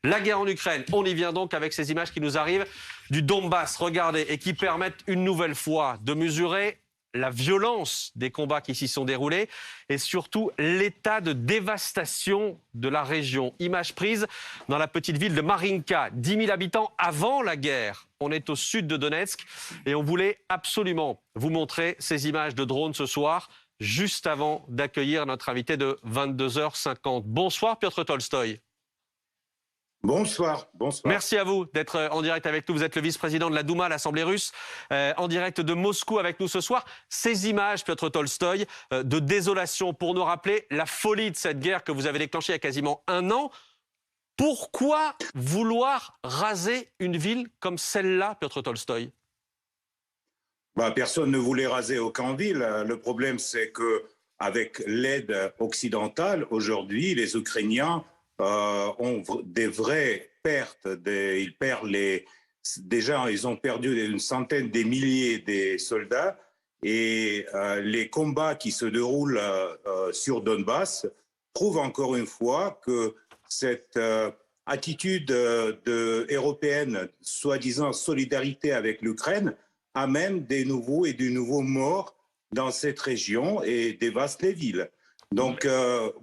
La guerre en Ukraine, on y vient donc avec ces images qui nous arrivent du Donbass, regardez, et qui permettent une nouvelle fois de mesurer la violence des combats qui s'y sont déroulés et surtout l'état de dévastation de la région. Image prise dans la petite ville de Marinka, 10 000 habitants avant la guerre. On est au sud de Donetsk et on voulait absolument vous montrer ces images de drone ce soir, juste avant d'accueillir notre invité de 22h50. Bonsoir Piotr Tolstoï. Bonsoir, bonsoir. Merci à vous d'être en direct avec nous. Vous êtes le vice-président de la Douma, l'Assemblée russe, en direct de Moscou avec nous ce soir. Ces images, Piotr Tolstoï, de désolation pour nous rappeler la folie de cette guerre que vous avez déclenchée il y a quasiment un an. Pourquoi vouloir raser une ville comme celle-là, Piotr Tolstoï? Personne ne voulait raser aucune ville. Le problème, c'est que avec l'aide occidentale, aujourd'hui, les Ukrainiens ont des vraies pertes. Déjà, ils ont perdu une centaine de milliers de soldats et les combats qui se déroulent sur Donbass prouvent encore une fois que cette attitude européenne, soi-disant solidarité avec l'Ukraine, amène des nouveaux morts dans cette région et dévaste les villes. Donc,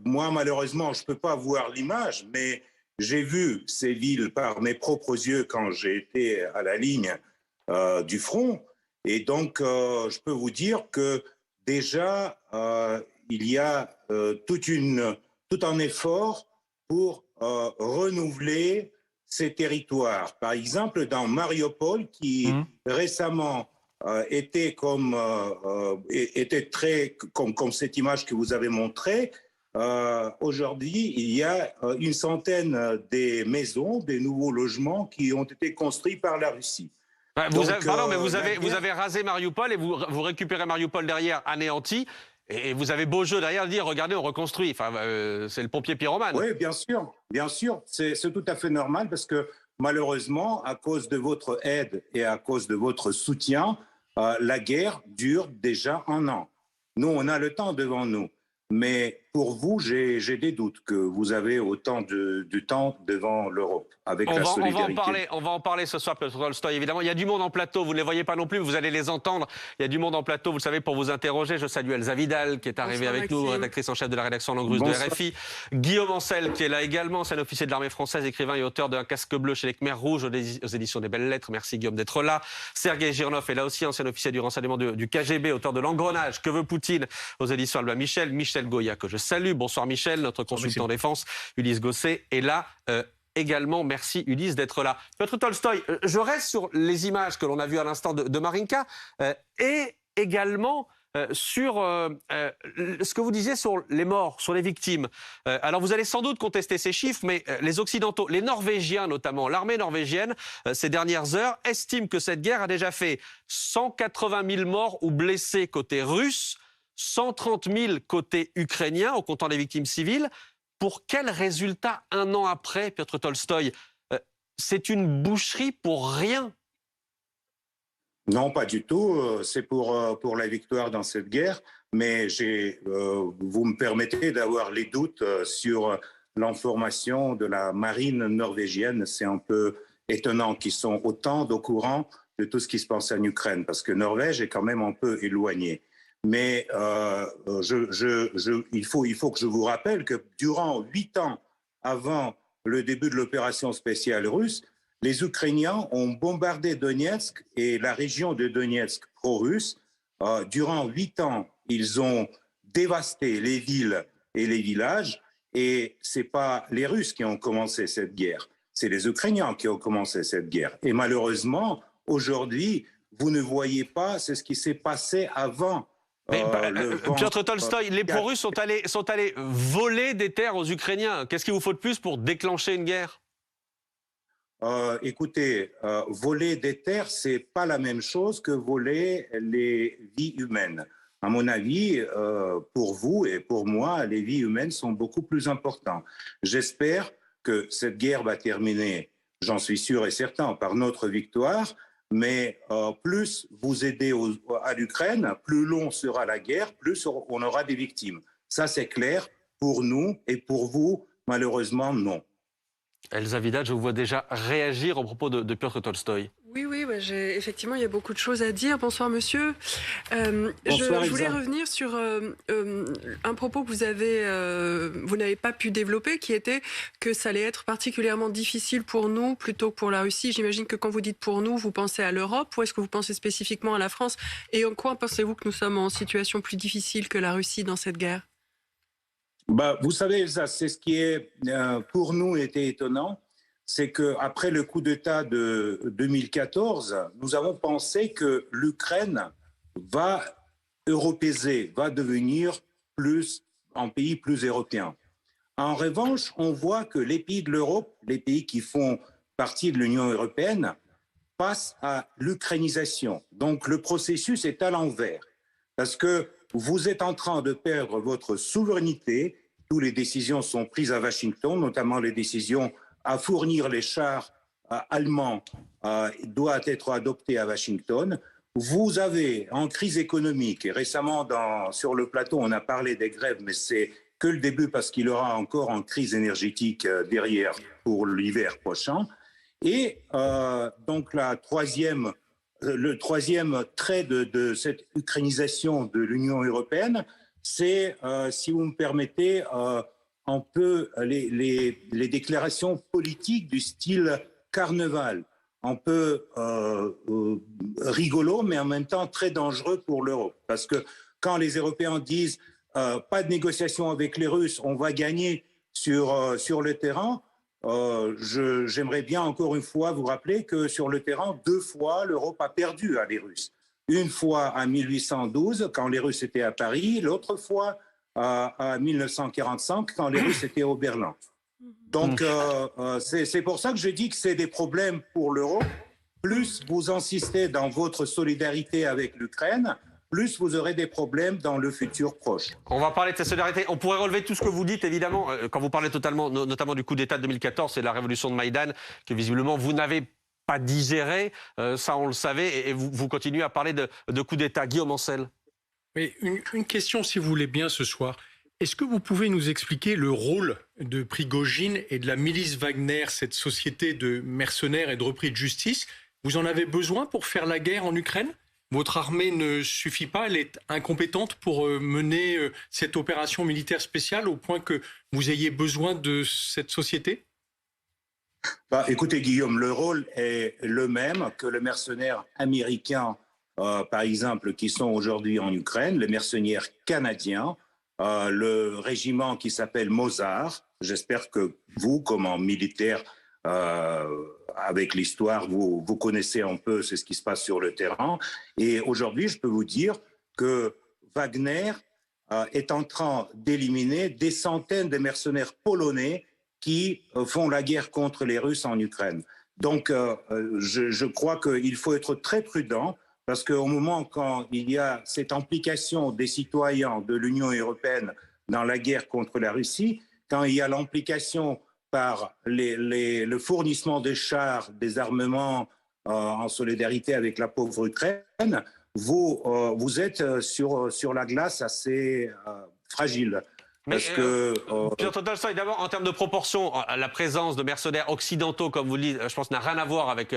moi, malheureusement, je ne peux pas voir l'image, mais j'ai vu ces villes par mes propres yeux quand j'ai été à la ligne du front. Et donc, je peux vous dire que déjà, il y a tout un effort pour renouveler ces territoires. Par exemple, dans Mariupol, qui récemment était comme cette image que vous avez montrée. Aujourd'hui, il y a une centaine de maisons, des nouveaux logements qui ont été construits par la Russie. Vous avez rasé Mariupol et vous récupérez Mariupol derrière anéanti. Et vous avez beau jeu derrière de dire, regardez, on reconstruit. Enfin, c'est le pompier pyromane. Oui, bien sûr. C'est tout à fait normal parce que malheureusement, à cause de votre aide et à cause de votre soutien, la guerre dure déjà un an. Nous, on a le temps devant nous. Mais pour vous, j'ai des doutes que vous avez autant de temps devant l'Europe avec la solidarité. On va en parler ce soir, Piotr Tolstoï, évidemment. Il y a du monde en plateau, vous ne les voyez pas non plus, vous allez les entendre. Il y a du monde en plateau, vous le savez, pour vous interroger. Je salue Elsa Vidal, qui est arrivée avec nous, rédactrice en chef de la rédaction langue russe de RFI. Guillaume Ancel, qui est là également, ancien officier de l'armée française, écrivain et auteur d'un casque bleu chez les Khmers rouges aux éditions des Belles Lettres. Merci Guillaume d'être là. Sergei Girnov est là aussi, ancien officier du renseignement du KGB, auteur de L'Engrenage, Que veut Poutine, aux éditions Albin Michel. Michel Goya, que je salue. Bonsoir Michel, notre consultant en défense. Ulysse Gosset est là également. Merci Ulysse d'être là. Piotr Tolstoï, je reste sur les images que l'on a vues à l'instant de Marinka et également sur ce que vous disiez sur les morts, sur les victimes. Alors vous allez sans doute contester ces chiffres, mais les Occidentaux, les Norvégiens notamment, l'armée norvégienne, ces dernières heures, estiment que cette guerre a déjà fait 180 000 morts ou blessés côté russe, 130 000 côté ukrainien, en comptant les victimes civiles. Pour quel résultat un an après, Piotr Tolstoï? C'est une boucherie pour rien. Non, pas du tout. C'est pour la victoire dans cette guerre. Mais vous me permettez d'avoir les doutes sur l'information de la marine norvégienne. C'est un peu étonnant qu'ils sont autant au courant de tout ce qui se passe en Ukraine, parce que Norvège est quand même un peu éloignée. Mais il faut que je vous rappelle que durant 8 ans avant le début de l'opération spéciale russe, les Ukrainiens ont bombardé Donetsk et la région de Donetsk pro-russe. Durant 8 ans, ils ont dévasté les villes et les villages. Et ce n'est pas les Russes qui ont commencé cette guerre, c'est les Ukrainiens qui ont commencé cette guerre. Et malheureusement, aujourd'hui, vous ne voyez pas ce qui s'est passé avant. Piotr Tolstoï, les pro-russes sont allés voler des terres aux Ukrainiens. Qu'est-ce qu'il vous faut de plus pour déclencher une guerre? Écoutez, voler des terres, c'est pas la même chose que voler les vies humaines. À mon avis, pour vous et pour moi, les vies humaines sont beaucoup plus importantes. J'espère que cette guerre va terminer, j'en suis sûr et certain, par notre victoire. Mais plus vous aidez à l'Ukraine, plus long sera la guerre, plus on aura des victimes. Ça, c'est clair pour nous et pour vous, malheureusement, non. Elsa Vidal, je vous vois déjà réagir au propos de Piotr Tolstoï. Oui, oui, bah, effectivement, il y a beaucoup de choses à dire. Bonsoir, monsieur. Bonsoir, Je voulais Elsa. revenir sur un propos que vous n'avez pas pu développer, qui était que ça allait être particulièrement difficile pour nous plutôt que pour la Russie. J'imagine que quand vous dites pour nous, vous pensez à l'Europe, ou est-ce que vous pensez spécifiquement à la France? Et en quoi pensez-vous que nous sommes en situation plus difficile que la Russie dans cette guerre? Vous savez, Elsa, c'est ce qui est pour nous était étonnant, c'est qu'après le coup d'État de 2014, nous avons pensé que l'Ukraine va européiser, va devenir plus un pays plus européen. En revanche, on voit que les pays de l'Europe, les pays qui font partie de l'Union européenne, passent à l'ukrainisation. Donc le processus est à l'envers, parce que vous êtes en train de perdre votre souveraineté. Toutes les décisions sont prises à Washington, notamment les décisions à fournir les chars allemands doivent être adoptées à Washington. Vous avez en crise économique, et récemment sur le plateau on a parlé des grèves, mais c'est que le début parce qu'il y aura encore une crise énergétique derrière pour l'hiver prochain. Et donc le troisième trait de cette ukrainisation de l'Union européenne, c'est, si vous me permettez, un peu les déclarations politiques du style carnaval, un peu rigolo, mais en même temps très dangereux pour l'Europe. Parce que quand les Européens disent pas de négociation avec les Russes, on va gagner sur le terrain, j'aimerais bien encore une fois vous rappeler que sur le terrain, 2 fois, l'Europe a perdu à les Russes. Une fois en 1812, quand les Russes étaient à Paris, l'autre fois en 1945, quand les Russes étaient au Berlin. Donc, c'est pour ça que je dis que c'est des problèmes pour l'Europe. Plus vous insistez dans votre solidarité avec l'Ukraine, plus vous aurez des problèmes dans le futur proche. On va parler de cette solidarité. On pourrait relever tout ce que vous dites, évidemment, quand vous parlez notamment du coup d'État de 2014 et de la révolution de Maïdan, que visiblement vous n'avez pas digéré, ça on le savait, et vous continuez à parler de coup d'État. Guillaume Ancel. Oui, une question, si vous voulez bien, ce soir. Est-ce que vous pouvez nous expliquer le rôle de Prigojine et de la milice Wagner, cette société de mercenaires et de repris de justice? Vous en avez besoin pour faire la guerre en Ukraine? Votre armée ne suffit pas, elle est incompétente pour mener cette opération militaire spéciale au point que vous ayez besoin de cette société? Écoutez, Guillaume, le rôle est le même que les mercenaires américains, par exemple, qui sont aujourd'hui en Ukraine, les mercenaires canadiens, le régiment qui s'appelle Mozart. J'espère que vous, comme un militaire, avec l'histoire, vous connaissez un peu ce qui se passe sur le terrain. Et aujourd'hui, je peux vous dire que Wagner est en train d'éliminer des centaines de mercenaires polonais qui font la guerre contre les Russes en Ukraine. Donc, je crois qu'il faut être très prudent parce qu'au moment quand il y a cette implication des citoyens de l'Union européenne dans la guerre contre la Russie, quand il y a l'implication par le fournissement de chars, des armements en solidarité avec la pauvre Ukraine, vous êtes sur la glace assez fragile. Parce que Piotr Tolstoï, d'abord, en termes de proportion, la présence de mercenaires occidentaux, comme vous le dites, je pense, n'a rien à voir avec,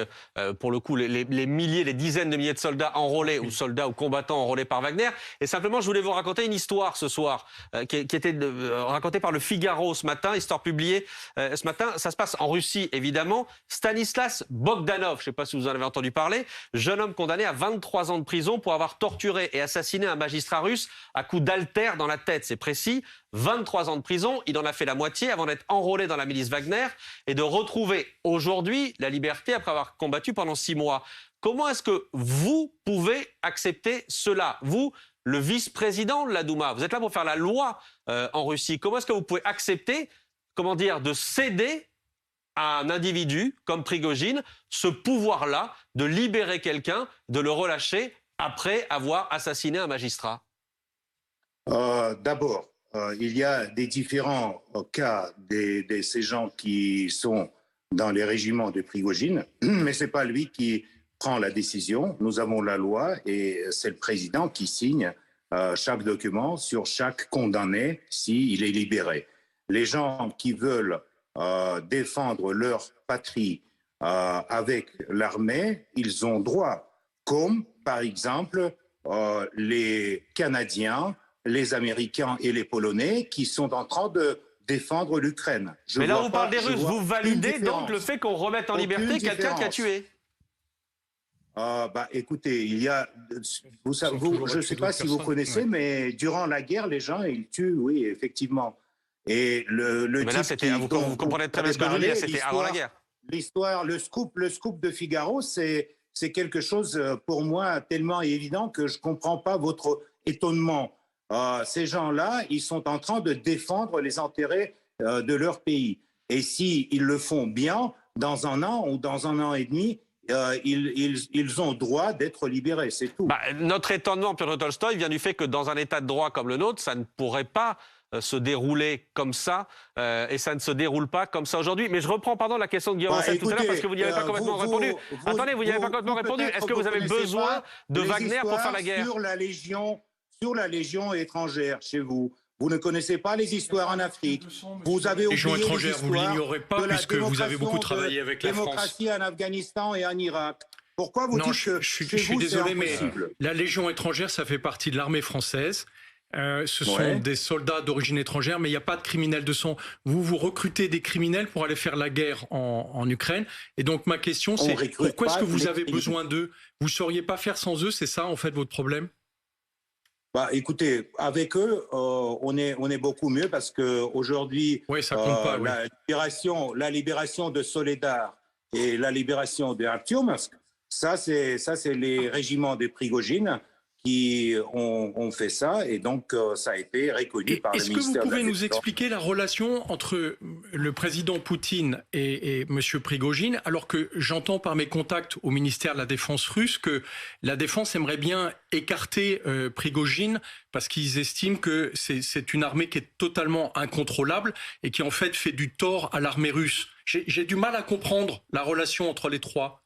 pour le coup, les milliers, les dizaines de milliers de soldats enrôlés ou soldats ou combattants enrôlés par Wagner. Et simplement, je voulais vous raconter une histoire ce soir, qui était racontée par le Figaro ce matin, histoire publiée ce matin. Ça se passe en Russie, évidemment. Stanislas Bogdanov, je ne sais pas si vous en avez entendu parler, jeune homme condamné à 23 ans de prison pour avoir torturé et assassiné un magistrat russe à coups d'haltère dans la tête. C'est précis. 23 ans de prison, il en a fait la moitié avant d'être enrôlé dans la milice Wagner et de retrouver aujourd'hui la liberté après avoir combattu pendant 6 mois. Comment est-ce que vous pouvez accepter cela? Vous, le vice-président de la Douma, vous êtes là pour faire la loi en Russie. Comment est-ce que vous pouvez accepter, de céder à un individu comme Prigojine ce pouvoir-là de libérer quelqu'un, de le relâcher après avoir assassiné un magistrat? D'abord, il y a des différents cas de ces gens qui sont dans les régiments de Prigojine, mais ce n'est pas lui qui prend la décision. Nous avons la loi et c'est le président qui signe chaque document sur chaque condamné s'il est libéré. Les gens qui veulent défendre leur patrie avec l'armée, ils ont droit, comme par exemple les Canadiens, les Américains et les Polonais qui sont en train de défendre l'Ukraine. Mais là, on parle des Russes. Vous validez donc le fait qu'on remette en liberté quelqu'un qui a tué? Écoutez, il y a, je ne sais pas si vous connaissez, mais durant la guerre, les gens, ils tuent, oui, effectivement. Et mais là, c'était, vous comprenez très bien ce que je veux dire, c'était avant la guerre. L'histoire, le scoop de Figaro, c'est quelque chose pour moi tellement évident que je ne comprends pas votre étonnement. Ces gens-là, ils sont en train de défendre les intérêts de leur pays. Et s'ils le font bien, dans un an ou dans un an et demi, ils ont droit d'être libérés, c'est tout. Notre étonnement, Piotr Tolstoï, vient du fait que dans un état de droit comme le nôtre, ça ne pourrait pas se dérouler comme ça, et ça ne se déroule pas comme ça aujourd'hui. Mais je reprends, la question de Guillaume Ancel tout à l'heure, parce que vous n'y avez pas complètement répondu. Attendez, vous n'y avez pas complètement répondu. Est-ce que vous avez besoin de Wagner pour faire la guerre? Sur la Légion étrangère, chez vous. Vous ne connaissez pas les histoires en Afrique. Vous avez oublié Légion étrangère, les vous l'ignorez pas, puisque vous avez beaucoup travaillé avec la France. Démocratie en Afghanistan et en Irak. Pourquoi vous dites que je suis désolé, mais la Légion étrangère, ça fait partie de l'armée française. Ce sont des soldats d'origine étrangère, mais il n'y a pas de criminels de sang. Vous recrutez des criminels pour aller faire la guerre en Ukraine. Et donc ma question, c'est pourquoi est-ce que vous avez besoin d'eux? Vous ne sauriez pas faire sans eux? C'est ça, en fait, votre problème? Écoutez, avec eux, on est beaucoup mieux parce qu'aujourd'hui, la libération de Soledar et la libération de Artyomovsk, ça c'est les régiments de Prigojine qui ont fait ça, et donc ça a été reconnu par le ministère de la Défense. Est-ce que vous pouvez nous expliquer la relation entre le président Poutine et M. Prigojine, alors que j'entends par mes contacts au ministère de la Défense russe que la Défense aimerait bien écarter Prigojine parce qu'ils estiment que c'est une armée qui est totalement incontrôlable et qui en fait du tort à l'armée russe. J'ai du mal à comprendre la relation entre les trois.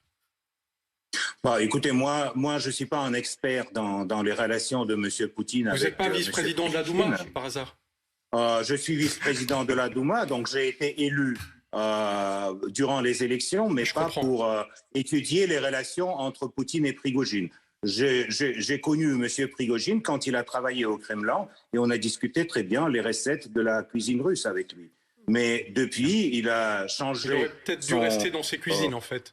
Écoutez, moi, je ne suis pas un expert dans les relations de M. Poutine. Vous n'êtes pas vice-président de la Douma, par hasard? Je suis vice-président de la Douma, donc j'ai été élu durant les élections, mais pas pour étudier les relations entre Poutine et Prigojine. J'ai connu M. Prigojine quand il a travaillé au Kremlin, et on a discuté très bien les recettes de la cuisine russe avec lui. Mais depuis, il a changé... Il aurait peut-être dû rester dans ses cuisines, en fait.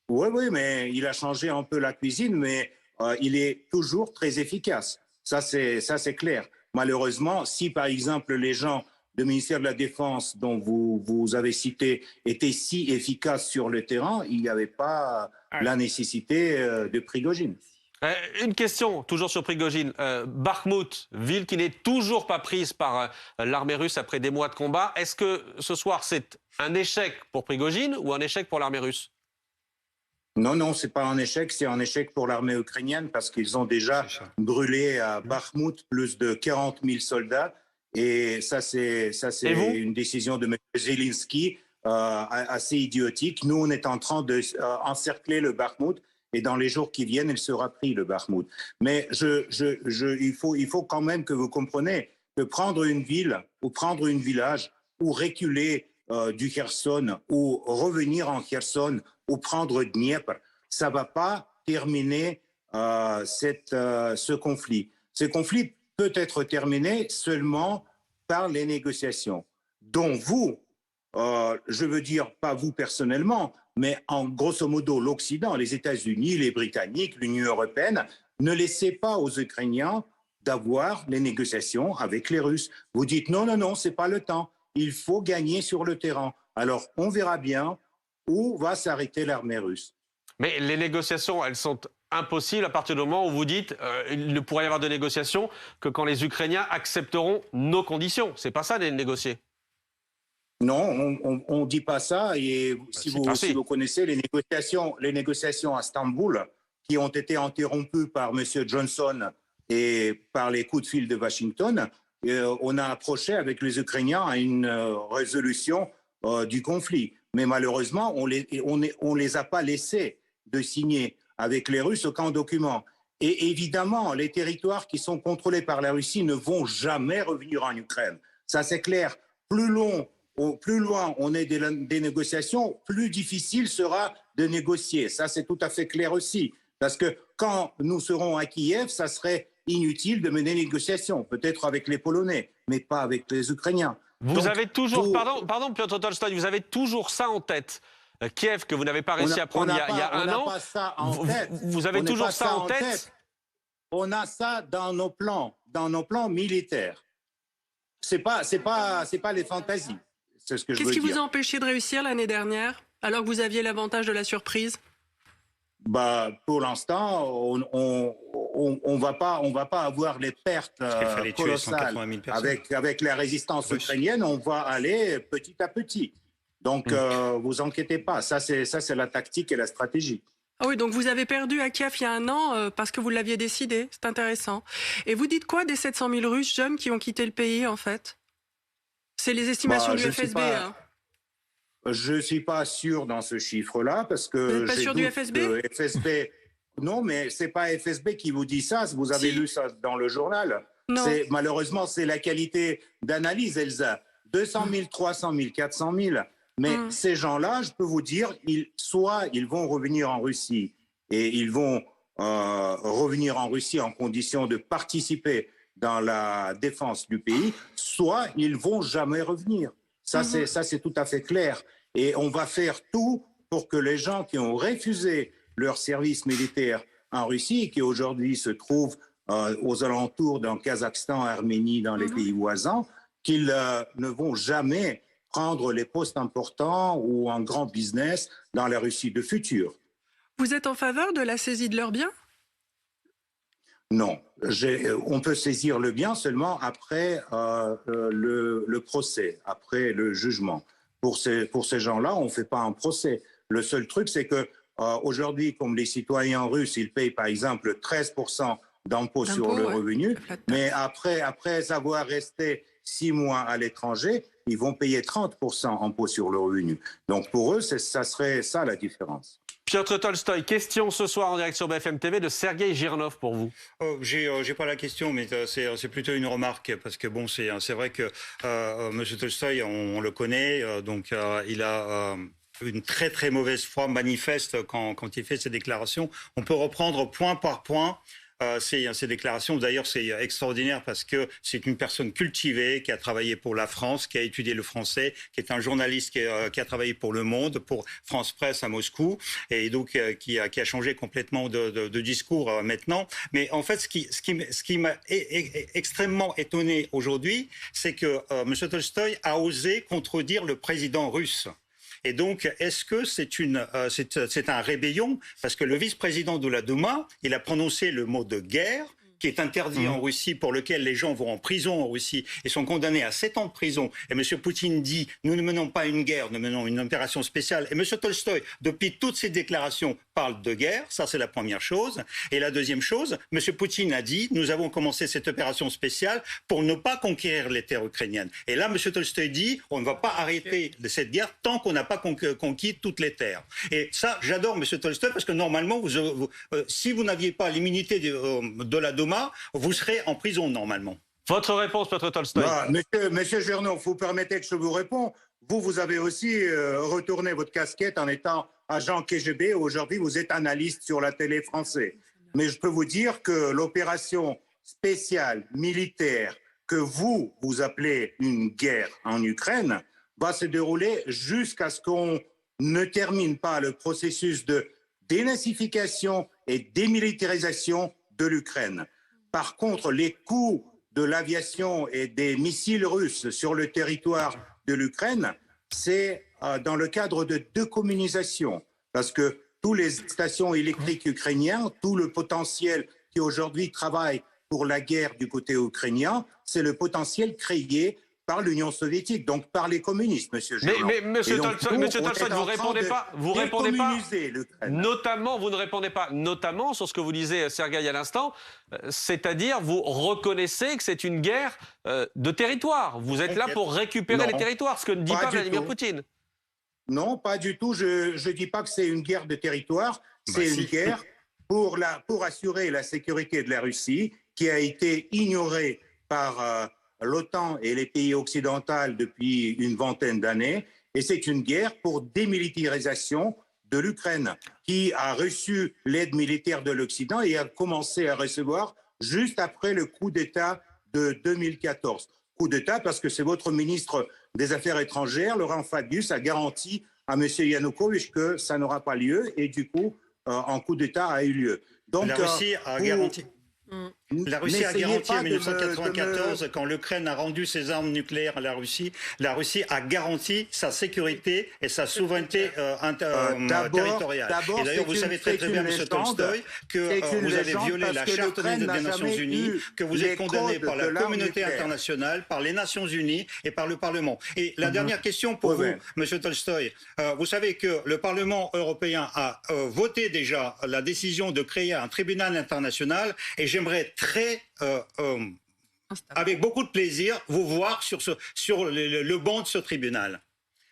Oui, mais il a changé un peu la cuisine, mais il est toujours très efficace. Ça, c'est clair. Malheureusement, si par exemple les gens du ministère de la Défense dont vous avez cité étaient si efficaces sur le terrain, il n'y avait pas la nécessité de Prigojine. Une question, toujours sur Prigojine. Bakhmout, ville qui n'est toujours pas prise par l'armée russe après des mois de combat. Est-ce que ce soir, c'est un échec pour Prigojine ou un échec pour l'armée russe? Non, c'est pas un échec, c'est un échec pour l'armée ukrainienne parce qu'ils ont déjà brûlé à Bakhmout plus de 40 000 soldats, et ça c'est une décision de M. Zelensky assez idiotique. Nous, on est en train d'encercler le Bakhmout, et dans les jours qui viennent, il sera pris, le Bakhmout. Mais il faut quand même que vous compreniez que prendre une ville ou prendre un village ou reculer du Kherson ou revenir en Kherson ou prendre Dniepr, ça ne va pas terminer ce conflit. Ce conflit peut être terminé seulement par les négociations, dont vous, je veux dire pas vous personnellement, mais en grosso modo l'Occident, les États-Unis, les Britanniques, l'Union européenne, ne laissez pas aux Ukrainiens d'avoir les négociations avec les Russes. Vous dites non, c'est pas le temps. Il faut gagner sur le terrain. Alors, on verra bien où va s'arrêter l'armée russe. Mais les négociations, elles sont impossibles à partir du moment où vous dites il ne pourrait y avoir de négociations que quand les Ukrainiens accepteront nos conditions. C'est pas ça de négocier. Non, on ne dit pas ça. Et si vous connaissez les négociations à Istanbul, qui ont été interrompues par M. Johnson et par les coups de fil de Washington, on a approché avec les Ukrainiens à une résolution du conflit. Mais malheureusement, on les a pas laissés de signer avec les Russes aucun document. Et évidemment, les territoires qui sont contrôlés par la Russie ne vont jamais revenir en Ukraine. Ça, c'est clair. Plus long plus loin on est des négociations, plus difficile sera de négocier. Ça, c'est tout à fait clair aussi. Parce que quand nous serons à Kiev, ça serait inutile de mener des négociations, peut-être avec les Polonais, mais pas avec les Ukrainiens. Vous avez toujours, pardon Piotr Tolstoï, vous avez toujours ça en tête. Kiev, que vous n'avez pas réussi à prendre il y a un an. Vous avez toujours ça en tête. On a ça dans nos plans militaires. C'est pas les fantaisies. C'est ce que je veux dire. Qu'est-ce qui vous a empêché de réussir l'année dernière, alors que vous aviez l'avantage de la surprise? Pour l'instant, on va pas avoir les pertes colossales avec la résistance ukrainienne. On va aller petit à petit. Donc, vous inquiétez pas. Ça, c'est la tactique et la stratégie. Ah oui, donc vous avez perdu à Kiev il y a un an parce que vous l'aviez décidé. C'est intéressant. Et vous dites quoi des 700 000 Russes jeunes qui ont quitté le pays, en fait? C'est les estimations du FSB. Je ne suis pas sûr dans ce chiffre-là parce que... Vous n'êtes pas sûr du FSB? FSB... Non, mais ce n'est pas FSB qui vous dit ça. Vous avez lu ça dans le journal. Malheureusement, c'est la qualité d'analyse, Elsa. 200 000, 300 000, 400 000. Mais ces gens-là, je peux vous dire, soit ils vont revenir en Russie et ils vont revenir en Russie en condition de participer dans la défense du pays, soit ils vont jamais revenir. Ça, c'est tout à fait clair. Et on va faire tout pour que les gens qui ont refusé leur service militaire en Russie, qui aujourd'hui se trouvent aux alentours dans Kazakhstan, Arménie, dans les pays voisins, qu'ils ne vont jamais prendre les postes importants ou un grand business dans la Russie de futur. Vous êtes en faveur de la saisie de leurs biens? Non. On peut saisir le bien seulement après le procès, après le jugement. Pour ces gens-là, on ne fait pas un procès. Le seul truc, c'est que aujourd'hui, comme les citoyens russes, ils payent par exemple 13% d'impôt sur le revenu, mais après avoir resté 6 mois à l'étranger, ils vont payer 30% d'impôt sur le revenu. Donc pour eux, ça serait ça la différence. Piotr Tolstoï, question ce soir en direct sur BFM TV de Sergueï Girnov pour vous. J'ai pas la question, mais c'est plutôt une remarque parce que bon, c'est vrai que Monsieur Tolstoï, on le connaît, donc il a une très très mauvaise foi manifeste quand il fait ses déclarations. On peut reprendre point par point ces déclarations. D'ailleurs, c'est extraordinaire parce que c'est une personne cultivée qui a travaillé pour la France, qui a étudié le français, qui est un journaliste qui a travaillé pour Le Monde, pour France Presse à Moscou, et donc qui a changé complètement de discours maintenant. Mais en fait, ce qui m'a extrêmement étonné aujourd'hui, c'est que M. Tolstoï a osé contredire le président russe. Et donc, est-ce que c'est un rébellion? Parce que le vice-président de la Douma, il a prononcé le mot de guerre, qui est interdit en Russie, pour lequel les gens vont en prison en Russie et sont condamnés à 7 ans de prison. Et M. Poutine dit, nous ne menons pas une guerre, nous menons une opération spéciale. Et M. Tolstoï, depuis toutes ses déclarations, parle de guerre. Ça, c'est la première chose. Et la deuxième chose, M. Poutine a dit, nous avons commencé cette opération spéciale pour ne pas conquérir les terres ukrainiennes. Et là, M. Tolstoï dit, on ne va pas arrêter cette guerre tant qu'on n'a pas conquis toutes les terres. Et ça, j'adore M. Tolstoï parce que normalement, si vous n'aviez pas l'immunité de la Douma, vous serez en prison normalement. Votre réponse, Piotr Tolstoï. Monsieur Girnov, vous permettez que je vous réponde. Vous avez aussi retourné votre casquette en étant agent KGB. Aujourd'hui, vous êtes analyste sur la télé française. Mais je peux vous dire que l'opération spéciale militaire que vous appelez une guerre en Ukraine va se dérouler jusqu'à ce qu'on ne termine pas le processus de dénazification et démilitarisation de l'Ukraine. Par contre, les coups de l'aviation et des missiles russes sur le territoire de l'Ukraine, c'est dans le cadre de décommunisation. Parce que toutes les stations électriques ukrainiennes, tout le potentiel qui aujourd'hui travaille pour la guerre du côté ukrainien, c'est le potentiel créé par l'Union soviétique, donc par les communistes, monsieur Girnov. Mais monsieur Tolstoï, vous répondez pas, notamment, vous ne répondez pas, notamment sur ce que vous disiez, Sergueï, à l'instant, c'est-à-dire vous reconnaissez que c'est une guerre de territoire. Vous êtes là pour récupérer les territoires, ce que ne dit pas Vladimir Poutine. Non, pas du tout. Je ne dis pas que c'est une guerre de territoire. C'est une guerre pour assurer la sécurité de la Russie, qui a été ignorée par l'OTAN et les pays occidentaux depuis une vingtaine d'années. Et c'est une guerre pour démilitarisation de l'Ukraine, qui a reçu l'aide militaire de l'Occident et a commencé à recevoir juste après le coup d'État de 2014. Coup d'État parce que c'est votre ministre des Affaires étrangères, Laurent Fabius, a garanti à M. Yanukovych que ça n'aura pas lieu et du coup, un coup d'État a eu lieu. Donc, la Russie a garanti. La Russie a garanti en 1994, quand l'Ukraine a rendu ses armes nucléaires à la Russie a garanti sa sécurité et sa souveraineté territoriale. Et d'ailleurs, vous savez très bien, M. Tolstoï, que vous avez violé la Charte des Nations Unies, que vous êtes condamné par la communauté internationale, par les Nations Unies et par le Parlement. Et la dernière question pour vous, M. Tolstoï. Vous savez que le Parlement européen a voté déjà la décision de créer un tribunal international et j'aimerais avec beaucoup de plaisir, vous voir sur le banc de ce tribunal.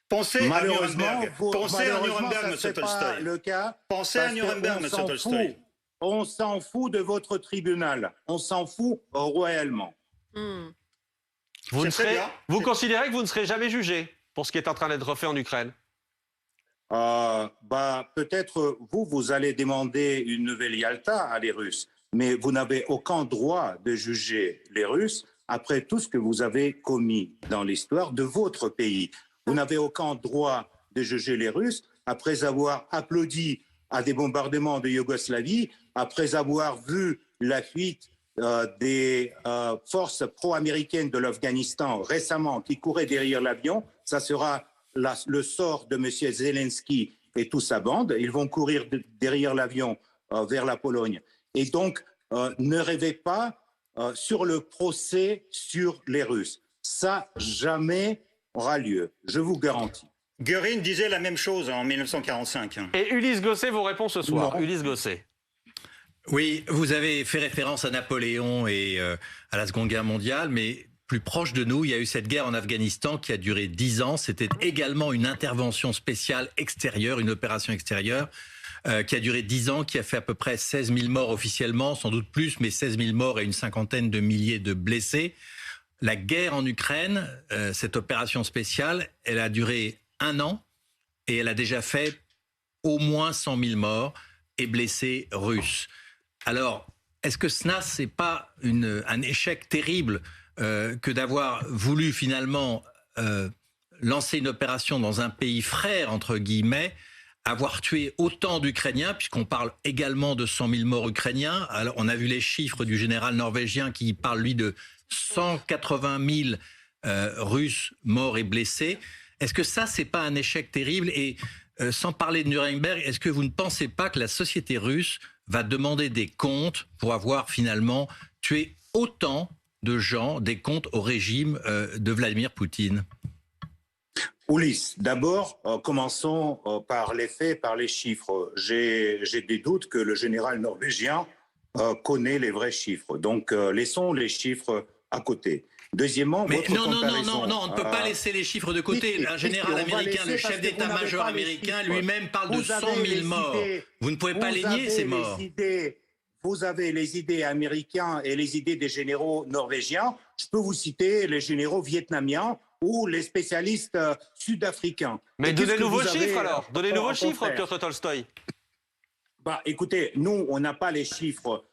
Pensez à Nuremberg. Pensez à Nuremberg, M. Tolstoï. Pensez à Nuremberg, M. Tolstoï. On s'en fout de votre tribunal. On s'en fout royalement. Vous considérez que vous ne serez jamais jugé pour ce qui est en train d'être fait en Ukraine? Peut-être vous allez demander une nouvelle Yalta à les Russes. Mais vous n'avez aucun droit de juger les Russes après tout ce que vous avez commis dans l'histoire de votre pays. Vous n'avez aucun droit de juger les Russes après avoir applaudi à des bombardements de Yougoslavie, après avoir vu la fuite des forces pro-américaines de l'Afghanistan récemment qui couraient derrière l'avion. Ça sera le sort de M. Zelensky et toute sa bande. Ils vont courir derrière l'avion vers la Pologne. Et donc, ne rêvez pas sur le procès sur les Russes. Ça, jamais aura lieu, je vous garantis. Göring disait la même chose en 1945. Et Ulysse Gosset vous répond ce soir. Ulysse Gosset. Oui, vous avez fait référence à Napoléon et à la Seconde Guerre mondiale, mais plus proche de nous, il y a eu cette guerre en Afghanistan qui a duré 10 ans. C'était également une intervention spéciale extérieure, une opération extérieure, qui a duré 10 ans, qui a fait à peu près 16 000 morts officiellement, sans doute plus, mais 16 000 morts et une cinquantaine de milliers de blessés. La guerre en Ukraine, cette opération spéciale, elle a duré 1 an et elle a déjà fait au moins 100 000 morts et blessés russes. Alors, est-ce que cela, c'est pas un échec terrible que d'avoir voulu finalement lancer une opération dans un pays frère, entre guillemets, avoir tué autant d'Ukrainiens, puisqu'on parle également de 100 000 morts ukrainiens. Alors, on a vu les chiffres du général norvégien qui parle, lui, de 180 000 Russes morts et blessés. Est-ce que ça, c'est pas un échec terrible? Et sans parler de Nuremberg, est-ce que vous ne pensez pas que la société russe va demander des comptes pour avoir finalement tué autant de gens, des comptes au régime de Vladimir Poutine? Ulysse, d'abord, commençons par les faits, par les chiffres. J'ai des doutes que le général norvégien connaît les vrais chiffres. Donc, laissons les chiffres à côté. Deuxièmement, mais non, on ne peut pas laisser les chiffres de côté. Un général américain, le chef d'état-major américain, lui-même parle de 100 000 morts. Vous ne pouvez pas les nier, ces morts. Vous avez les idées américaines et les idées des généraux norvégiens. Je peux vous citer les généraux vietnamiens ou les spécialistes sud-africains. Mais donnez-nous vos chiffres alors. Donnez-nous vos chiffres, Piotr Tolstoï. Écoutez, nous, on n'a pas les chiffres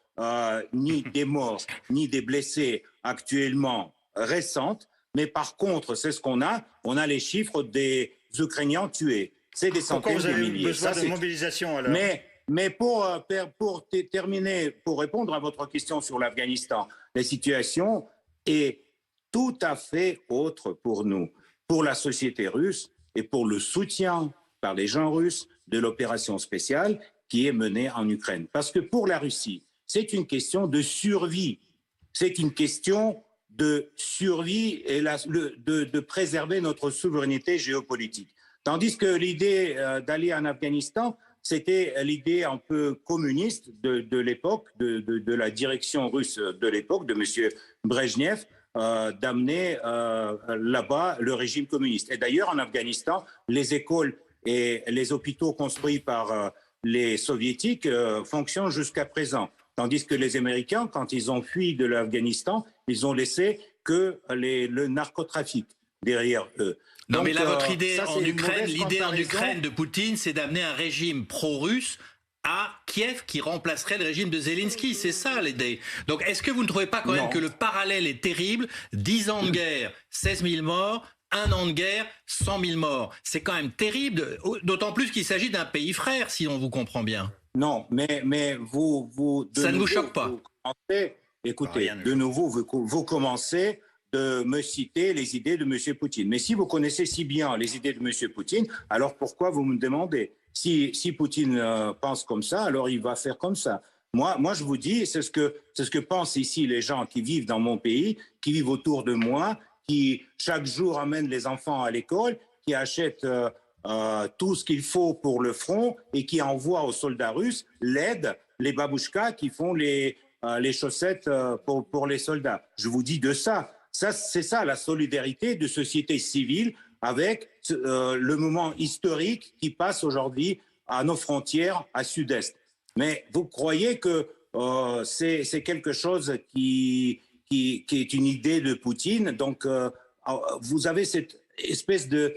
ni des morts, ni des blessés actuellement récentes. Mais par contre, c'est ce qu'on a. On a les chiffres des Ukrainiens tués. C'est des centaines de milliers. Besoin de mobilisation alors. Mais pour terminer, pour répondre à votre question sur l'Afghanistan, la situation est tout à fait autre pour nous, pour la société russe et pour le soutien par les gens russes de l'opération spéciale qui est menée en Ukraine. Parce que pour la Russie, c'est une question de survie. C'est une question de survie et de préserver notre souveraineté géopolitique. Tandis que l'idée d'aller en Afghanistan, c'était l'idée un peu communiste de l'époque, de la direction russe de l'époque, de M. Brejnev, d'amener là-bas le régime communiste. Et d'ailleurs, en Afghanistan, les écoles et les hôpitaux construits par les soviétiques fonctionnent jusqu'à présent. Tandis que les Américains, quand ils ont fui de l'Afghanistan, ils ont laissé que le narcotrafic derrière eux. Non, Donc, mais là, votre idée ça, en c'est une Ukraine, mauvaise l'idée en comparaison. Ukraine de Poutine, c'est d'amener un régime pro-russe à Kiev qui remplacerait le régime de Zelensky. C'est ça l'idée. Donc, est-ce que vous ne trouvez pas quand même Non. que le parallèle est terrible? 10 ans de guerre, 16 000 morts. 1 an de guerre, 100 000 morts. C'est quand même terrible, d'autant plus qu'il s'agit d'un pays frère, si on vous comprend bien. Non, mais vous Ça ne vous choque pas? Vous commencez, écoutez, Rien ne de nouveau, vous commencez de me citer les idées de M. Poutine. Mais si vous connaissez si bien les idées de M. Poutine, alors pourquoi vous me demandez? Si Poutine pense comme ça, alors il va faire comme ça. Moi, je vous dis, c'est ce que pensent ici les gens qui vivent dans mon pays, qui vivent autour de moi, qui chaque jour amènent les enfants à l'école, qui achètent tout ce qu'il faut pour le front et qui envoient aux soldats russes l'aide, les babouchkas qui font les chaussettes pour les soldats. Je vous dis de ça. C'est ça la solidarité de société civile avec le moment historique qui passe aujourd'hui à nos frontières à sud-est. Mais vous croyez que c'est quelque chose qui est une idée de Poutine. Donc, vous avez cette espèce de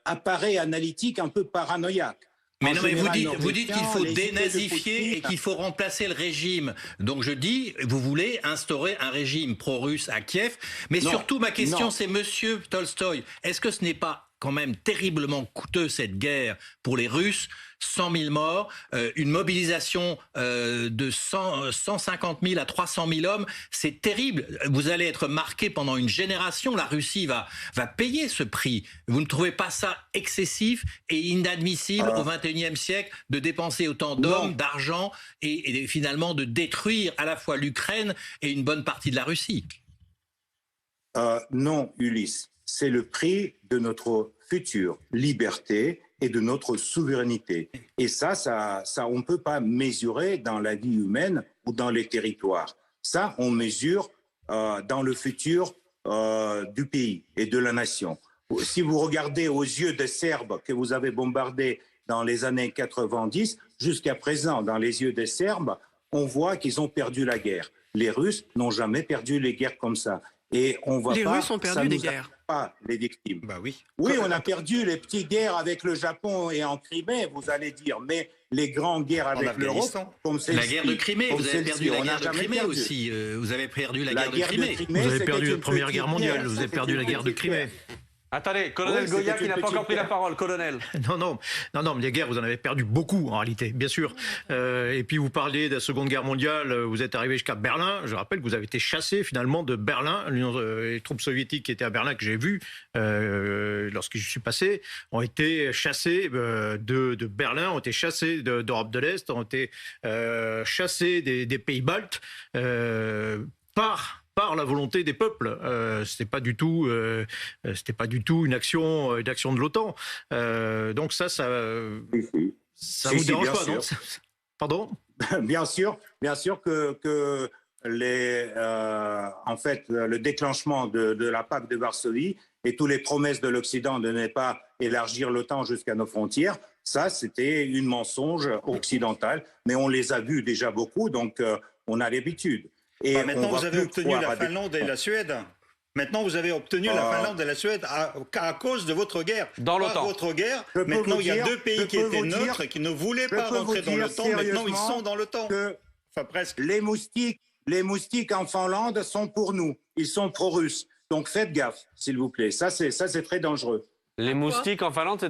appareil analytique un peu paranoïaque. Mais En non, mais général, vous dites qu'il faut les idées de dénazifier Poutine- et qu'il faut remplacer le régime. Donc je dis, vous voulez instaurer un régime pro-russe à Kiev. Mais Non, surtout, ma question, non. c'est Monsieur Tolstoï, est-ce que ce n'est pas quand même terriblement coûteux cette guerre pour les Russes? 100 000 morts, une mobilisation de 150 000 à 300 000 hommes, c'est terrible. Vous allez être marqué pendant une génération. La Russie va payer ce prix. Vous ne trouvez pas ça excessif et inadmissible au XXIe siècle de dépenser autant d'hommes, Non. d'argent et finalement de détruire à la fois l'Ukraine et une bonne partie de la Russie? Non, Ulysse. C'est le prix de notre future liberté et de notre souveraineté. Et ça, on ne peut pas mesurer dans la vie humaine ou dans les territoires. Ça, on mesure dans le futur du pays et de la nation. Si vous regardez aux yeux des Serbes que vous avez bombardés dans les années 90, jusqu'à présent, dans les yeux des Serbes, on voit qu'ils ont perdu la guerre. Les Russes n'ont jamais perdu les guerres comme ça. Et on va Les pas, Russes ont perdu ça des nous guerres. affecte pas les victimes. Bah oui. Oui, on a perdu les petites guerres avec le Japon et en Crimée, vous allez dire, mais les grandes guerres avec l'Europe, Afghanistan. comme celle-ci, La guerre de Crimée, comme vous avez celle-ci, perdu la on n'a guerre de jamais Crimée perdu. aussi. Vous avez perdu la guerre de guerre Crimée. Vous avez c'était perdu la une Première petite Guerre mondiale, vous avez c'était perdu une la guerre de petite Crimée. guerre. Attendez, colonel Oui, Goya c'était qui n'a une pas encore petite pris la guerre. parole. Colonel. Non, mais les guerres, vous en avez perdu beaucoup en réalité, bien sûr. Et puis vous parliez de la Seconde Guerre mondiale, vous êtes arrivé jusqu'à Berlin. Je rappelle que vous avez été chassé finalement de Berlin. Les troupes soviétiques qui étaient à Berlin, que j'ai vues lorsque je suis passé, ont été chassés de Berlin, ont été chassés d'Europe de l'Est, ont été chassés des pays baltes par la volonté des peuples. C'était pas du tout une action de l'OTAN. Donc ça Si, vous si, dérange bien pas, non? sûr. Pardon? Bien sûr que en fait, le déclenchement de la pacte de Varsovie et toutes les promesses de l'Occident de ne pas élargir l'OTAN jusqu'à nos frontières, ça, c'était une mensonge occidentale, mais on les a vus déjà beaucoup, donc on a l'habitude. Et Maintenant, on va vous avez plus obtenu croire la à des- Finlande et la Suède. Maintenant, vous avez obtenu la Finlande et la Suède à cause de votre guerre. Dans Par l'OTAN. votre guerre, Je peux maintenant, vous il y a dire- deux pays je qui peux étaient vous dire- neutres et qui ne voulaient je pas peux vous rentrer dans dire l'OTAN. Maintenant, ils sérieusement sont dans l'OTAN. que Enfin, presque. les moustiques en Finlande sont pour nous. Ils sont pro-russes. Donc faites gaffe, s'il vous plaît. Ça, c'est très dangereux. Les moustiques en Finlande,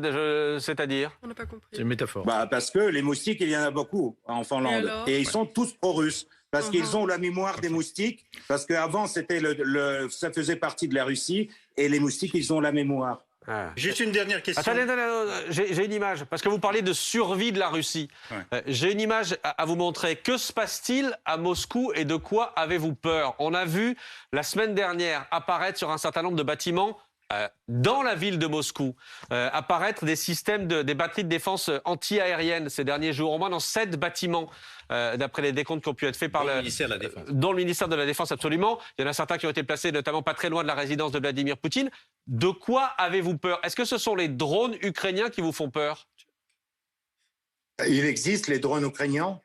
c'est-à-dire? On n'a pas compris. C'est une métaphore. Parce que les moustiques, il y en a beaucoup en Finlande. alors Et ils sont tous pro-russes. Parce qu'ils ont la mémoire des moustiques. Parce qu'avant, c'était ça faisait partie de la Russie. Et les moustiques, ils ont la mémoire. Ah. Juste une dernière question. Attendez, j'ai une image, parce que vous parlez de survie de la Russie. Ouais. J'ai une image à vous montrer. Que se passe-t-il à Moscou et de quoi avez-vous peur? On a vu la semaine dernière apparaître sur un certain nombre de bâtiments dans la ville de Moscou, apparaître des systèmes, des batteries de défense anti-aérienne ces derniers jours, au moins dans 7 bâtiments, d'après les décomptes qui ont pu être faits par Dans le ministère de la Défense. dans le ministère de la Défense, absolument. Il y en a certains qui ont été placés notamment pas très loin de la résidence de Vladimir Poutine. De quoi avez-vous peur? Est-ce que ce sont les drones ukrainiens qui vous font peur? Il existe les drones ukrainiens.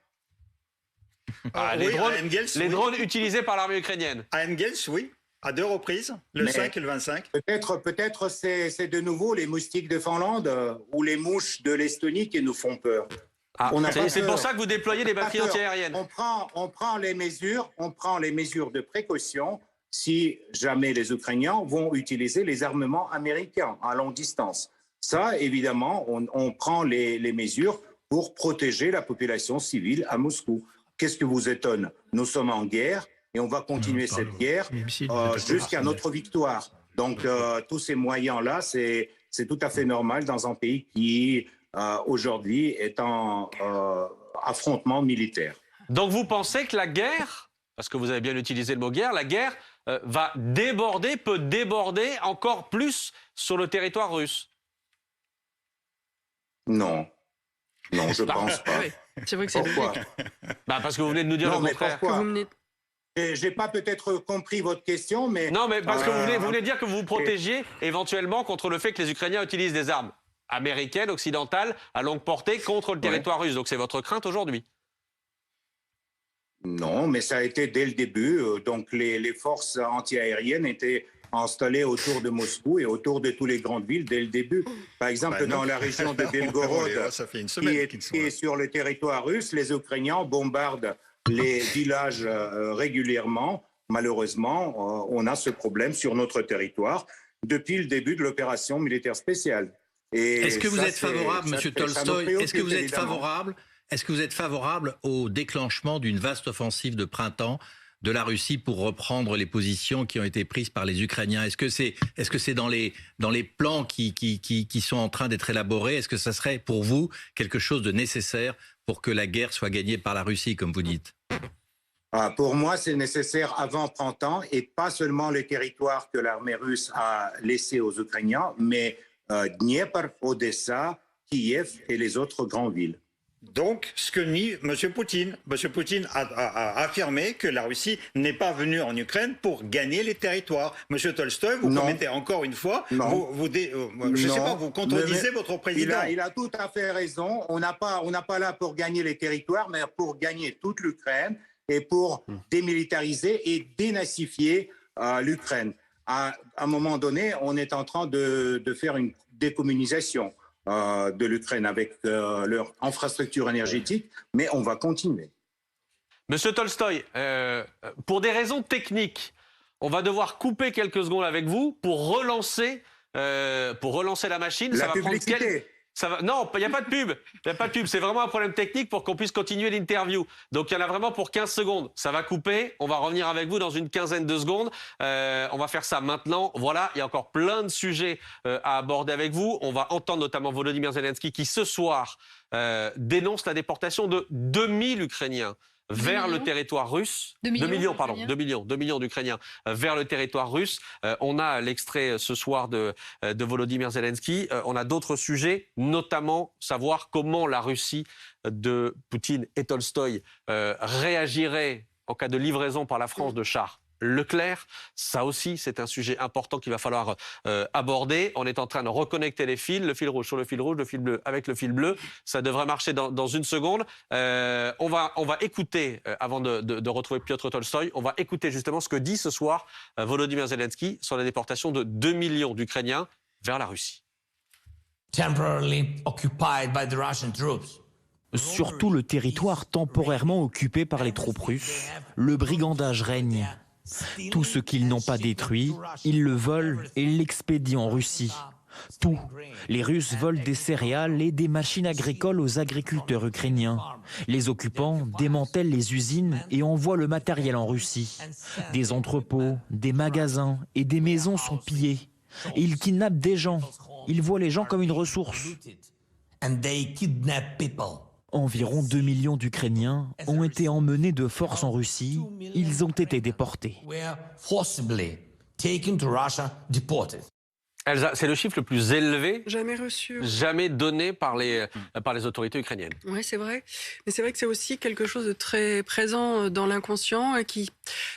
Les Oui, drones, à Engels, les oui. drones utilisés par l'armée ukrainienne. À Engels, oui. À 2 reprises, le 5 et le 25. Peut-être c'est de nouveau les moustiques de Finlande ou les mouches de l'Estonie qui nous font peur. C'est pour ça que vous déployez des batteries antiaériennes. On prend les mesures de précaution si jamais les Ukrainiens vont utiliser les armements américains à longue distance. Ça, évidemment, on prend les mesures pour protéger la population civile à Moscou. Qu'est-ce que vous étonne? Nous sommes en guerre et on va continuer cette guerre jusqu'à notre victoire. Donc, tous ces moyens-là, c'est tout à fait normal dans un pays qui, aujourd'hui, est en affrontement militaire. Donc, vous pensez que la guerre, parce que vous avez bien utilisé le mot guerre, la guerre va déborder, peut déborder encore plus sur le territoire russe? Non. Non, je pense pas. Oui, c'est vrai que c'est Pourquoi? Parce que vous venez de nous dire le contraire. J'ai pas peut-être compris votre question, mais... Non, mais parce que vous venez dire que vous vous protégiez éventuellement contre le fait que les Ukrainiens utilisent des armes américaines, occidentales, à longue portée contre le territoire russe. Donc c'est votre crainte aujourd'hui? Non, mais ça a été dès le début. Donc les forces antiaériennes étaient installées autour de Moscou et autour de toutes les grandes villes dès le début. Par exemple, dans la région de Belgorod, qui est sur le territoire russe, les Ukrainiens bombardent les villages régulièrement. Malheureusement, on a ce problème sur notre territoire depuis le début de l'opération militaire spéciale. Est-ce que vous êtes favorable, Monsieur Tolstoï, est-ce que vous êtes favorable au déclenchement d'une vaste offensive de printemps de la Russie pour reprendre les positions qui ont été prises par les Ukrainiens? Est-ce que c'est dans les plans qui sont en train d'être élaborés? Est-ce que ça serait pour vous quelque chose de nécessaire pour que la guerre soit gagnée par la Russie, comme vous dites? Pour moi, c'est nécessaire avant printemps, et pas seulement les territoires que l'armée russe a laissés aux Ukrainiens, mais Dniepr, Odessa, Kiev et les autres grandes villes. Donc, ce que nie M. Poutine. M. Poutine a affirmé que la Russie n'est pas venue en Ukraine pour gagner les territoires. M. Tolstoï, vous commettez encore une fois, vous contredisez votre président. Il a tout à fait raison. On n'a pas là pour gagner les territoires, mais pour gagner toute l'Ukraine et pour démilitariser et dénazifier l'Ukraine. À un moment donné, on est en train de faire une décommunisation de l'Ukraine avec leur infrastructure énergétique, mais on va continuer. Monsieur Tolstoï, pour des raisons techniques, on va devoir couper quelques secondes avec vous pour relancer la machine. La publicité. Non, il n'y a pas de pub. Il n'y a pas de pub. C'est vraiment un problème technique pour qu'on puisse continuer l'interview. Donc, il y en a vraiment pour 15 secondes. Ça va couper. On va revenir avec vous dans une quinzaine de secondes. On va faire ça maintenant. Voilà, il y a encore plein de sujets à aborder avec vous. On va entendre notamment Volodymyr Zelensky qui, ce soir, dénonce la déportation de 2000 Ukrainiens vers le territoire russe. 2 millions d'Ukrainiens vers le territoire russe. On a l'extrait ce soir de Volodymyr Zelensky. On a d'autres sujets, notamment savoir comment la Russie de Poutine et Tolstoï réagirait en cas de livraison par la France de chars Leclerc. Ça aussi, c'est un sujet important qu'il va falloir aborder. On est en train de reconnecter les fils, le fil rouge sur le fil rouge, le fil bleu avec le fil bleu. Ça devrait marcher dans une seconde. On va écouter, avant de retrouver Piotr Tolstoï, on va écouter justement ce que dit ce soir Volodymyr Zelensky sur la déportation de 2 millions d'Ukrainiens vers la Russie. Temporarily occupied by the Russian troops. Sur tout le territoire temporairement occupé par les troupes russes, le brigandage règne. Tout ce qu'ils n'ont pas détruit, ils le volent et l'expédient en Russie. Tout. Les Russes volent des céréales et des machines agricoles aux agriculteurs ukrainiens. Les occupants démantèlent les usines et envoient le matériel en Russie. Des entrepôts, des magasins et des maisons sont pillés. Et ils kidnappent des gens. Ils voient les gens comme une ressource. Environ 2 millions d'Ukrainiens ont été emmenés de force en Russie. Ils ont été déportés. Elsa, c'est le chiffre le plus élevé Jamais reçu. jamais donné par les autorités ukrainiennes. Oui, c'est vrai. Mais c'est vrai que c'est aussi quelque chose de très présent dans l'inconscient et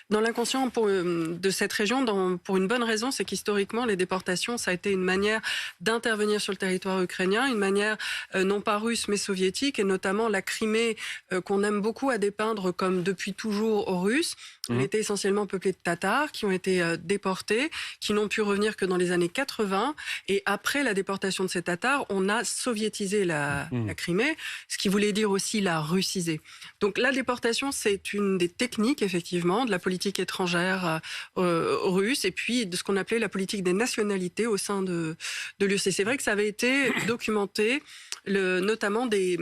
dans l'inconscient de cette région, pour une bonne raison, c'est qu'historiquement, les déportations, ça a été une manière d'intervenir sur le territoire ukrainien, une manière non pas russe mais soviétique, et notamment la Crimée qu'on aime beaucoup à dépeindre comme depuis toujours russe. Elle était essentiellement peuplée de Tatars qui ont été déportés, qui n'ont pu revenir que dans les années 80. Et après la déportation de ces Tatars, on a soviétisé la Crimée, ce qui voulait dire aussi la russiser. Donc la déportation, c'est une des techniques, effectivement, de la politique étrangère russe, et puis de ce qu'on appelait la politique des nationalités au sein de l'URSS. C'est vrai que ça avait été documenté, notamment des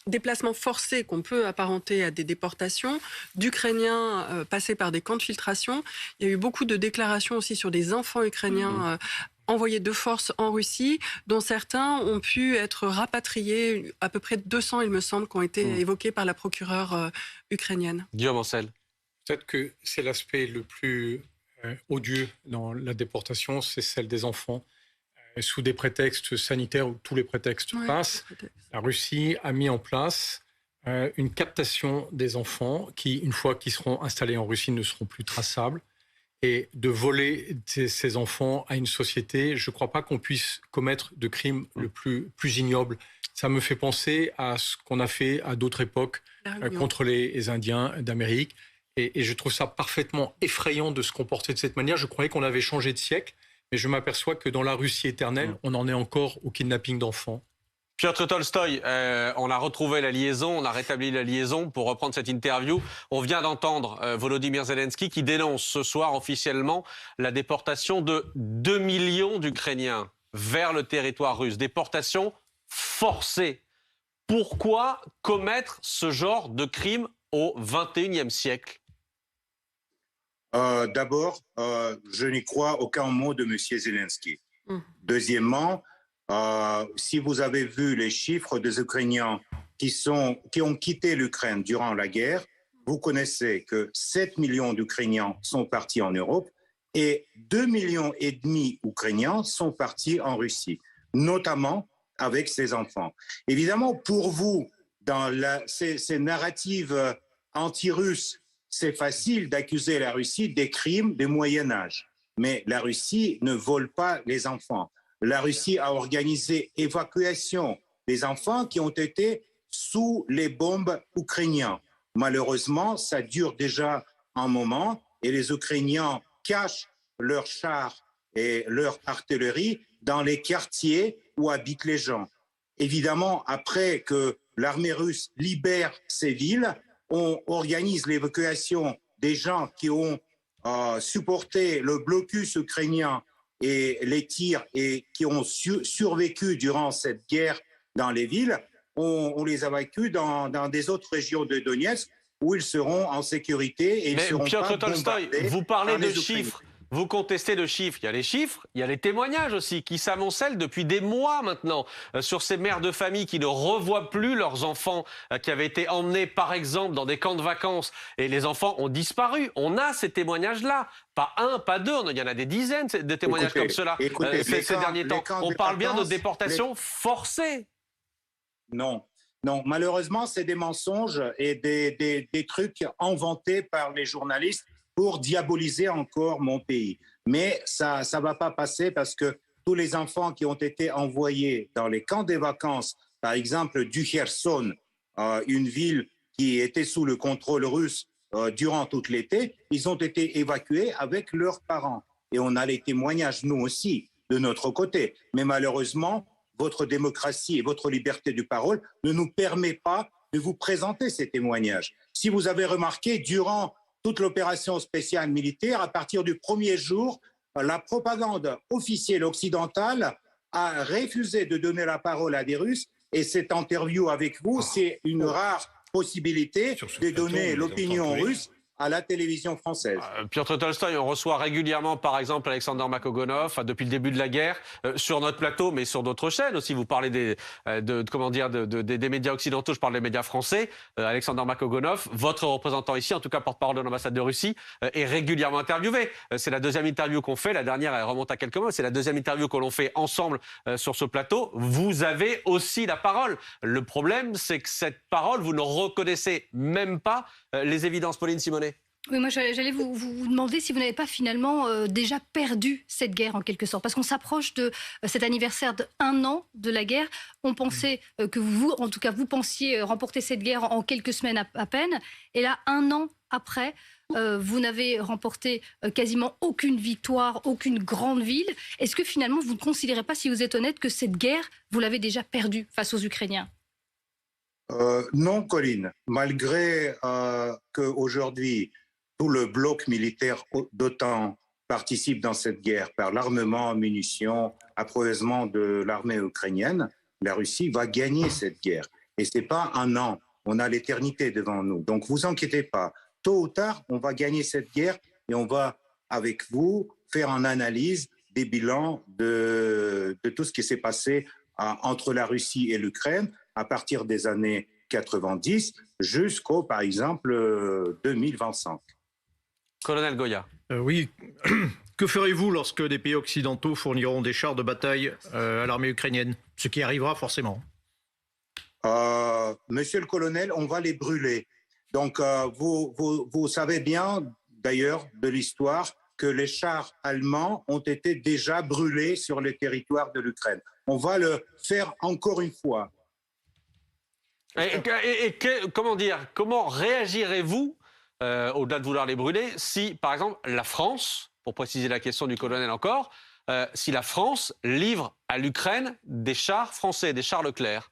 déplacements forcés qu'on peut apparenter à des déportations d'Ukrainiens passés par des camps de filtration. Il y a eu beaucoup de déclarations aussi sur des enfants ukrainiens envoyés de force en Russie, dont certains ont pu être rapatriés, à peu près 200, il me semble, qui ont été évoqués par la procureure ukrainienne. Guillaume Ancel. Peut-être que c'est l'aspect le plus odieux dans la déportation, c'est celle des enfants. Sous des prétextes sanitaires où tous les prétextes passent, la Russie a mis en place une captation des enfants qui, une fois qu'ils seront installés en Russie, ne seront plus traçables. Et de voler ces enfants à une société, je ne crois pas qu'on puisse commettre de crimes le plus ignoble. Ça me fait penser à ce qu'on a fait à d'autres époques contre les Indiens d'Amérique. Et je trouve ça parfaitement effrayant de se comporter de cette manière. Je croyais qu'on avait changé de siècle. Mais je m'aperçois que dans la Russie éternelle, on en est encore au kidnapping d'enfants. Piotr Tolstoï, on a retrouvé la liaison, on a rétabli la liaison pour reprendre cette interview. On vient d'entendre Volodymyr Zelensky qui dénonce ce soir officiellement la déportation de 2 millions d'Ukrainiens vers le territoire russe. Déportation forcée. Pourquoi commettre ce genre de crime au XXIe siècle ? D'abord, je n'y crois aucun mot de M. Zelensky. Deuxièmement, si vous avez vu les chiffres des Ukrainiens qui ont quitté l'Ukraine durant la guerre, vous connaissez que 7 millions d'Ukrainiens sont partis en Europe et 2,5 millions d'Ukrainiens sont partis en Russie, notamment avec ses enfants. Évidemment, pour vous, dans ces narratives anti-russes, c'est facile d'accuser la Russie des crimes du Moyen-Âge. Mais la Russie ne vole pas les enfants. La Russie a organisé évacuation des enfants qui ont été sous les bombes ukrainiennes. Malheureusement, ça dure déjà un moment et les Ukrainiens cachent leurs chars et leur artillerie dans les quartiers où habitent les gens. Évidemment, après que l'armée russe libère ces villes, on organise l'évacuation des gens qui ont supporté le blocus ukrainien et les tirs et qui ont survécu durant cette guerre dans les villes. On les évacue dans des autres régions de Donetsk où ils seront en sécurité et ils seront Piotr pas Tolstoï, bombardés. vous parlez par de les chiffres. Vous contestez de chiffres. Il y a les chiffres, il y a les témoignages aussi qui s'amoncellent depuis des mois maintenant sur ces mères de famille qui ne revoient plus leurs enfants qui avaient été emmenés par exemple dans des camps de vacances et les enfants ont disparu. On a ces témoignages-là. Pas un, pas deux, il y en a des dizaines de témoignages comme cela ces derniers temps. On parle bien de déportation forcée. Non, malheureusement, c'est des mensonges et des trucs inventés par les journalistes pour diaboliser encore mon pays. Mais ça ne va pas passer parce que tous les enfants qui ont été envoyés dans les camps des vacances, par exemple du Kherson, une ville qui était sous le contrôle russe durant tout l'été, ils ont été évacués avec leurs parents. Et on a les témoignages, nous aussi, de notre côté. Mais malheureusement, votre démocratie et votre liberté de parole ne nous permet pas de vous présenter ces témoignages. Si vous avez remarqué, durant toute l'opération spéciale militaire, à partir du premier jour, la propagande officielle occidentale a refusé de donner la parole à des Russes. Et cette interview avec vous, c'est une rare possibilité de donner l'opinion russe à la télévision française. Piotr Tolstoï, on reçoit régulièrement, par exemple, Alexander Makogonov, depuis le début de la guerre, sur notre plateau, mais sur d'autres chaînes aussi. Vous parlez des médias occidentaux, je parle des médias français. Alexander Makogonov, votre représentant ici, en tout cas porte-parole de l'ambassade de Russie, est régulièrement interviewé. C'est la deuxième interview qu'on fait. La dernière, elle remonte à quelques mois. C'est la deuxième interview que l'on fait ensemble sur ce plateau. Vous avez aussi la parole. Le problème, c'est que cette parole, vous ne reconnaissez même pas les évidences. Pauline Simonet. Oui, moi j'allais vous demander si vous n'avez pas finalement déjà perdu cette guerre en quelque sorte. Parce qu'on s'approche de cet anniversaire d'1 an de la guerre. On pensait que vous, en tout cas vous pensiez remporter cette guerre en quelques semaines à peine. Et là, 1 an après, vous n'avez remporté quasiment aucune victoire, aucune grande ville. Est-ce que finalement vous ne considérez pas, si vous êtes honnête, que cette guerre, vous l'avez déjà perdue face aux Ukrainiens ? Non, Colline. Malgré qu'aujourd'hui, tout le bloc militaire d'OTAN participe dans cette guerre par l'armement, munitions, approvisionnement de l'armée ukrainienne, la Russie va gagner cette guerre. Et ce n'est pas 1 an, on a l'éternité devant nous. Donc, vous inquiétez pas. Tôt ou tard, on va gagner cette guerre et on va, avec vous, faire une analyse des bilans de tout ce qui s'est passé entre la Russie et l'Ukraine à partir des années 90 jusqu'au, par exemple, 2025. Colonel Goya. Oui. Que ferez-vous lorsque des pays occidentaux fourniront des chars de bataille à l'armée ukrainienne? Ce qui arrivera forcément. Monsieur le colonel, on va les brûler. Donc, vous savez bien, d'ailleurs, de l'histoire, que les chars allemands ont été déjà brûlés sur le territoire de l'Ukraine. On va le faire encore une fois. Comment réagirez-vous, au-delà de vouloir les brûler, si, par exemple, la France, pour préciser la question du colonel encore, si la France livre à l'Ukraine des chars français, des chars Leclerc?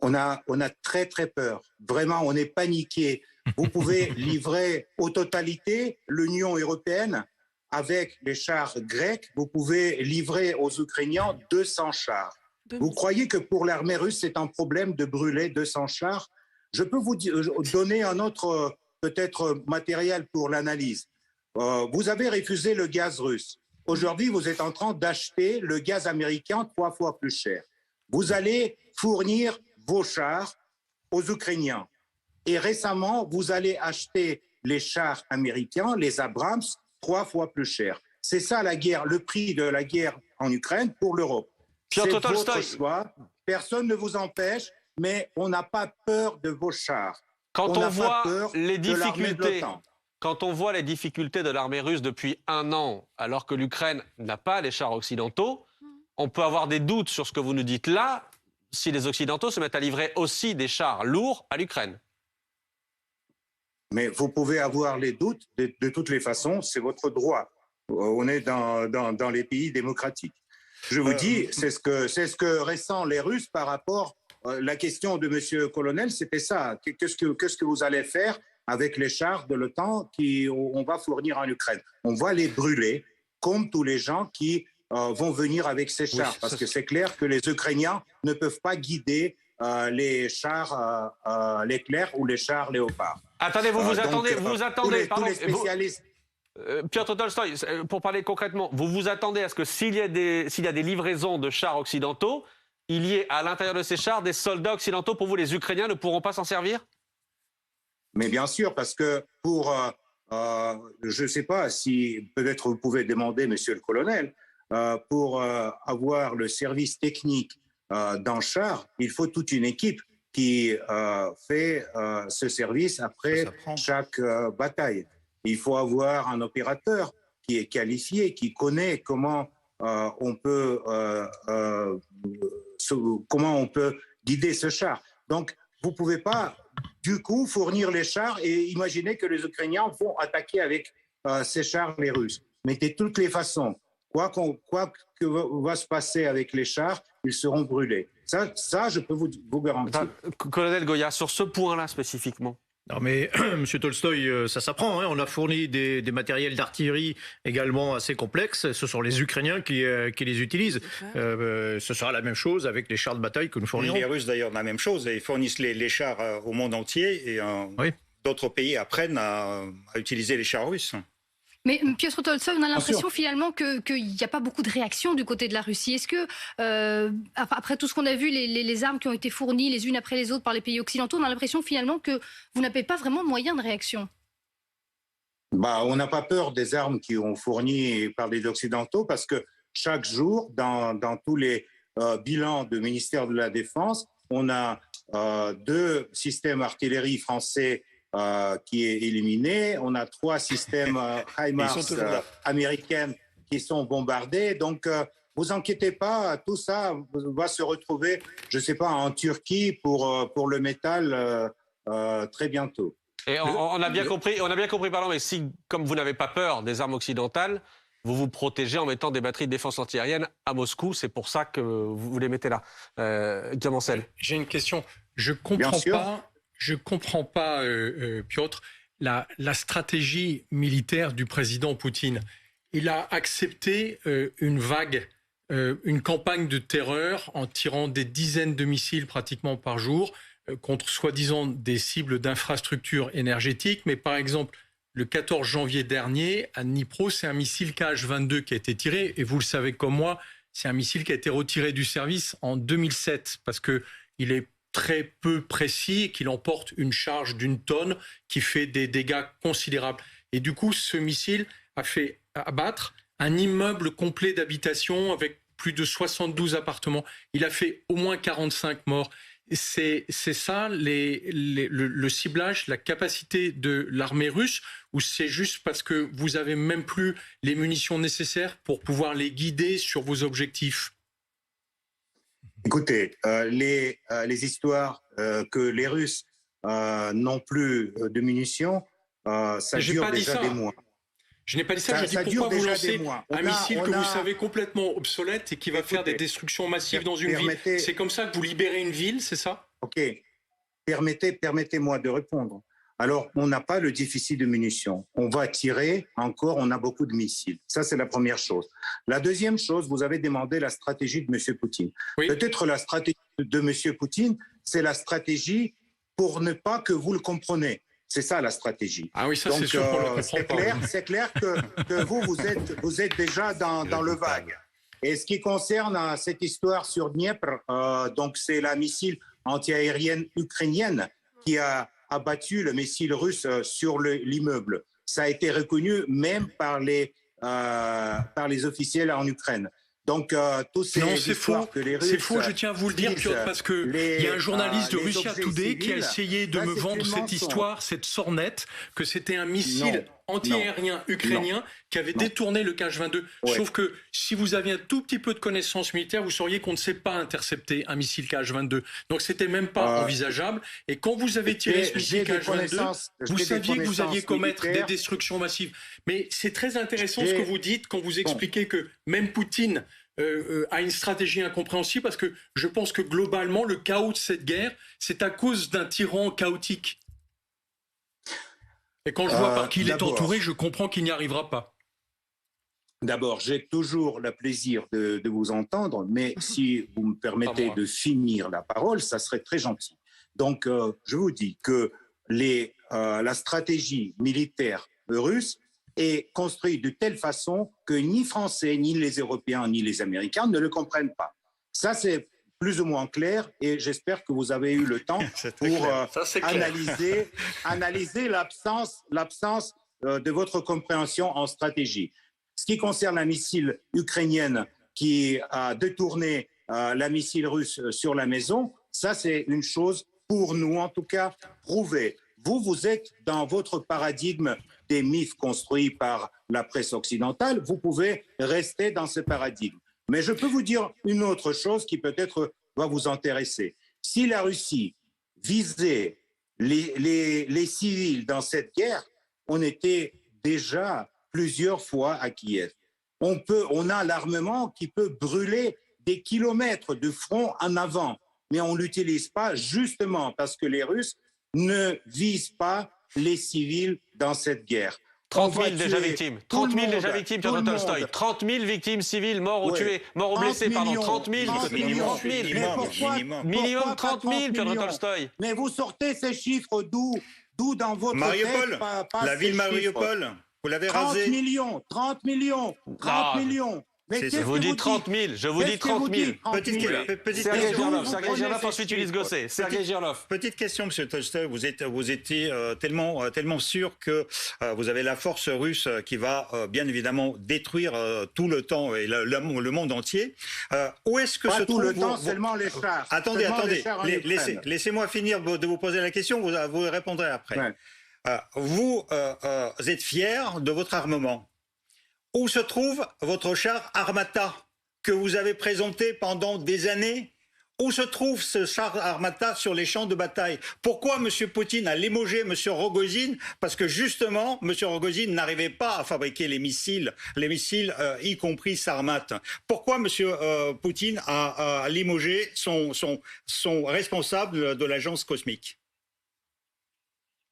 On a très, très peur. Vraiment, on est paniqué. Vous pouvez livrer aux totalités l'Union européenne avec les chars grecs. Vous pouvez livrer aux Ukrainiens 200 chars. Vous croyez que pour l'armée russe, c'est un problème de brûler 200 chars? Je peux vous donner un autre, peut-être, matériel pour l'analyse. Vous avez refusé le gaz russe. Aujourd'hui, vous êtes en train d'acheter le gaz américain 3 fois plus cher. Vous allez fournir vos chars aux Ukrainiens. Et récemment, vous allez acheter les chars américains, les Abrams, 3 fois plus cher. C'est ça la guerre, le prix de la guerre en Ukraine pour l'Europe. C'est votre choix. Personne ne vous empêche, mais on n'a pas peur de vos chars. Quand on voit les difficultés de l'armée russe depuis 1 an, alors que l'Ukraine n'a pas les chars occidentaux, on peut avoir des doutes sur ce que vous nous dites là, si les Occidentaux se mettent à livrer aussi des chars lourds à l'Ukraine. Mais vous pouvez avoir les doutes, de toutes les façons, c'est votre droit. On est dans les pays démocratiques. Je vous dis, c'est ce que ressentent les Russes par rapport la question de Monsieur Colonel, c'était ça. Qu'est-ce que vous allez faire avec les chars de l'OTAN qu'on va fournir en Ukraine? On va les brûler, comme tous les gens qui vont venir avec ces chars. Oui, parce que c'est clair que les Ukrainiens ne peuvent pas guider les chars Leclerc ou les chars Léopard. Attendez, vous attendez. Tous les spécialistes... Piotr Tolstoï, pour parler concrètement, vous vous attendez à ce que s'il y a des livraisons de chars occidentaux, il y ait à l'intérieur de ces chars des soldats occidentaux? Pour vous, les Ukrainiens ne pourront pas s'en servir? Mais bien sûr, parce que pour... je ne sais pas si peut-être vous pouvez demander, monsieur le colonel, pour avoir le service technique d'un char, il faut toute une équipe qui fait ce service après chaque bataille. Il faut avoir un opérateur qui est qualifié, qui connaît comment on peut guider ce char. Donc, vous ne pouvez pas, du coup, fournir les chars et imaginer que les Ukrainiens vont attaquer avec ces chars les Russes. Mais de toutes les façons, quoi que va se passer avec les chars, ils seront brûlés. Ça je peux vous garantir. Colonel Goya, sur ce point-là spécifiquement. Non mais, Monsieur Tolstoï, ça s'apprend. Hein. On a fourni des matériels d'artillerie également assez complexes. Ce sont les Ukrainiens qui les utilisent. Ce sera la même chose avec les chars de bataille que nous fournirons. Les Russes, d'ailleurs, la même chose. Ils fournissent les chars au monde entier. Et, oui. d'autres pays apprennent à utiliser les chars russes. Mais Piotr Tolstoï, on a l'impression finalement qu'il n'y a pas beaucoup de réaction du côté de la Russie. Est-ce que, après tout ce qu'on a vu, les armes qui ont été fournies les unes après les autres par les pays occidentaux, on a l'impression finalement que vous n'avez pas vraiment de moyen de réaction? On n'a pas peur des armes qui ont fournies par les Occidentaux parce que chaque jour, dans tous les bilans du ministère de la Défense, on a 2 systèmes artillerie français qui est éliminé. On a 3 systèmes HIMARS américaines qui sont bombardés. Donc, vous inquiétez pas, tout ça va se retrouver, je ne sais pas, en Turquie pour le métal très bientôt. Et on a bien compris, pardon, mais si, comme vous n'avez pas peur des armes occidentales, vous vous protégez en mettant des batteries de défense antiaérienne à Moscou. C'est pour ça que vous les mettez là. Guillaume Ancel. J'ai une question. Je comprends pas, Piotr, la stratégie militaire du président Poutine. Il a accepté une campagne de terreur en tirant des dizaines de missiles pratiquement par jour contre soi-disant des cibles d'infrastructures énergétiques. Mais par exemple, le 14 janvier dernier, à Dnipro, c'est un missile Kh-22 qui a été tiré. Et vous le savez comme moi, c'est un missile qui a été retiré du service en 2007 parce qu'il est très peu précis et qu'il emporte une charge d'1 tonne qui fait des dégâts considérables. Et du coup, ce missile a fait abattre un immeuble complet d'habitation avec plus de 72 appartements. Il a fait au moins 45 morts. C'est ça le ciblage, la capacité de l'armée russe, ou c'est juste parce que vous avez même plus les munitions nécessaires pour pouvoir les guider sur vos objectifs? Écoutez, les histoires que les Russes n'ont plus de munitions, ça dure déjà des mois. Je n'ai pas dit ça, je dis pourquoi vous lancez un missile que vous savez complètement obsolète et qui va faire des destructions massives dans une ville. C'est comme ça que vous libérez une ville, c'est ça? Ok, permettez-moi de répondre. Alors, on n'a pas le déficit de munitions. On va tirer encore, on a beaucoup de missiles. Ça, c'est la première chose. La deuxième chose, vous avez demandé la stratégie de M. Poutine. Oui. Peut-être la stratégie de M. Poutine, c'est la stratégie pour ne pas que vous le compreniez. C'est ça la stratégie. Ah oui, ça c'est sûr qu'on le comprend pas. C'est clair que vous êtes déjà dans le vague. Et ce qui concerne cette histoire sur Dniepr, donc c'est la missile antiaérienne ukrainienne qui a abattu le missile russe sur l'immeuble. Ça a été reconnu même par les officiels en Ukraine. Donc, tous ces histoires que les Russes... C'est faux, je tiens à vous le dire, Piotr, parce qu'il y a un journaliste de Russia Today qui a essayé de me vendre cette histoire, cette sornette, que c'était un missile anti-aérien ukrainien qui avait détourné le Kh-22. Ouais. Sauf que si vous aviez un tout petit peu de connaissances militaires, vous sauriez qu'on ne sait pas intercepter un missile Kh-22. Donc, c'était même pas envisageable. Et quand vous avez tiré ce missile Kh-22, vous saviez que vous alliez commettre des destructions massives. Mais c'est très intéressant ce que vous dites quand vous expliquez que même Poutine a une stratégie incompréhensible, parce que je pense que globalement, le chaos de cette guerre, c'est à cause d'un tyran chaotique. Et quand je vois par qui il est entouré, je comprends qu'il n'y arrivera pas. D'abord, j'ai toujours le plaisir de vous entendre, mais si vous me permettez de finir la parole, ça serait très gentil. Donc, je vous dis que la stratégie militaire russe est construite de telle façon que ni Français, ni les Européens, ni les Américains ne le comprennent pas. Ça, c'est plus ou moins clair, et j'espère que vous avez eu le temps pour analyser l'absence de votre compréhension en stratégie. Ce qui concerne la missile ukrainienne qui a détourné la missile russe sur la maison, ça c'est une chose, pour nous en tout cas, prouvée. Vous êtes dans votre paradigme des mythes construits par la presse occidentale, vous pouvez rester dans ce paradigme. Mais je peux vous dire une autre chose qui peut-être va vous intéresser. Si la Russie visait les civils dans cette guerre, on était déjà plusieurs fois à Kiev. On a l'armement qui peut brûler des kilomètres de front en avant, mais on ne l'utilise pas justement parce que les Russes ne visent pas les civils dans cette guerre. 30 000 déjà victimes. 30 000 déjà victimes, Piotr Tolstoï. 30 000 victimes civiles, morts ou tuées, morts ou blessés, pardon. 30 000. 30 000. Minimum 30 000, Piotr Tolstoï. Mais vous sortez ces chiffres d'où? D'où dans votre Mariupol, tête pas la ville ces Mariupol, chiffres. vous l'avez 30 rasée. millions, 30 millions, 30 millions. Mais C'est- qu'est-ce Je vous que dis dites 30 000, je vous dis Qu'est-ce que vous 30 000. dites, 30 000? Petite Sergei question. Girlov, Vous Sergei prenez Girlov, ces ensuite Ulysse chiffres. Gosset. Sergei Girlov. Petite question, M. Tolstoï. Vous étiez tellement sûr que vous avez la force russe qui va bien évidemment détruire tout le temps et le monde entier. Où est-ce que Pas se tout trouve le temps, seulement les chars. Attendez, Seulement les chars en Ukraine. Laissez-moi finir de vous poser la question. Vous répondrez après. Ouais. Vous êtes fier de votre armement. Où se trouve votre char Armata que vous avez présenté pendant des années? Où se trouve ce char Armata sur les champs de bataille? Pourquoi M. Poutine a limogé M. Rogozine? Parce que justement, M. Rogozine n'arrivait pas à fabriquer les missiles, y compris Sarmat. Pourquoi M. Poutine a limogé son responsable de l'agence cosmique?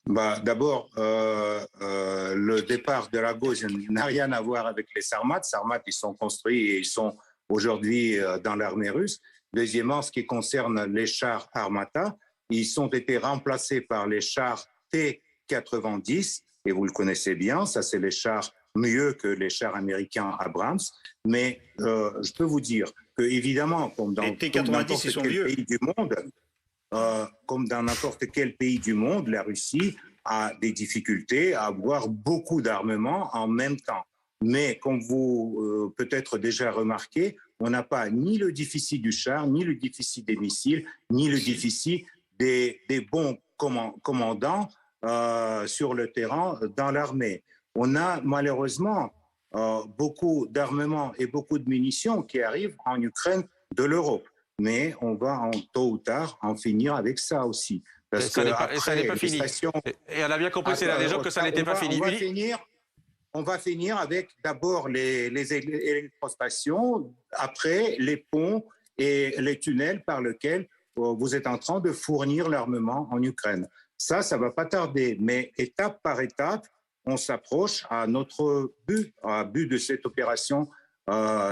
D'abord, le départ de Rogozine n'a rien à voir avec les Sarmat. Sarmat, ils sont construits et ils sont aujourd'hui dans l'armée russe. Deuxièmement, ce qui concerne les chars Armata, ils ont été remplacés par les chars T-90, et vous le connaissez bien, ça c'est les chars mieux que les chars américains Abrams. Mais je peux vous dire que évidemment, comme dans n'importe quel pays du monde, comme dans n'importe quel pays du monde, la Russie a des difficultés à avoir beaucoup d'armements en même temps. Mais comme vous peut-être déjà remarqué, on n'a pas ni le déficit du char, ni le déficit des missiles, ni le déficit des bons commandants sur le terrain dans l'armée. On a malheureusement beaucoup d'armements et beaucoup de munitions qui arrivent en Ukraine de l'Europe. Mais on va tôt ou tard en finir avec ça aussi. Parce que ça n'est pas fini. Et on a bien compris, c'est là déjà que ça n'était pas fini. On va finir avec d'abord les électrostations, après les ponts et les tunnels par lesquels vous êtes en train de fournir l'armement en Ukraine. Ça ne va pas tarder, mais étape par étape, on s'approche à notre but, à but de cette opération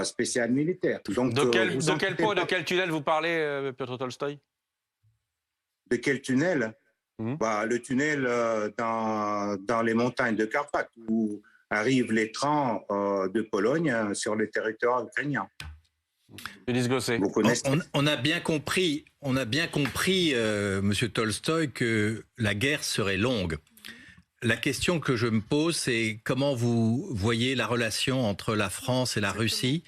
spéciale militaire. Donc, de quel pont et de quel tunnel vous parlez, Piotr Tolstoï? De quel tunnel? Le tunnel dans les montagnes de Carpates, où arrivent les trains de Pologne sur le territoire ukrainien. Ulysse Gosset. Vous connaissez. On a bien compris, Monsieur Tolstoï, que la guerre serait longue. La question que je me pose, c'est comment vous voyez la relation entre la France et la Russie.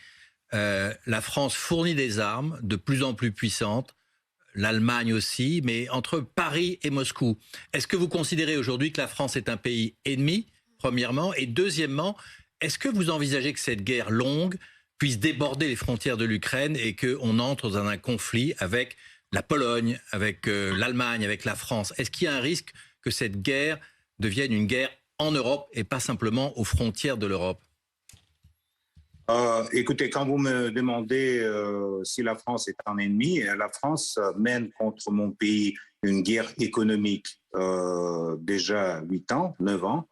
La France fournit des armes de plus en plus puissantes, l'Allemagne aussi, mais entre Paris et Moscou, est-ce que vous considérez aujourd'hui que la France est un pays ennemi, premièrement, et deuxièmement, est-ce que vous envisagez que cette guerre longue puisse déborder les frontières de l'Ukraine et qu'on entre dans un conflit avec la Pologne, avec l'Allemagne, avec la France? Est-ce qu'il y a un risque que cette guerre devienne une guerre en Europe et pas simplement aux frontières de l'Europe? Écoutez, quand vous me demandez si la France est un ennemi, la France mène contre mon pays une guerre économique déjà 8 ans, 9 ans.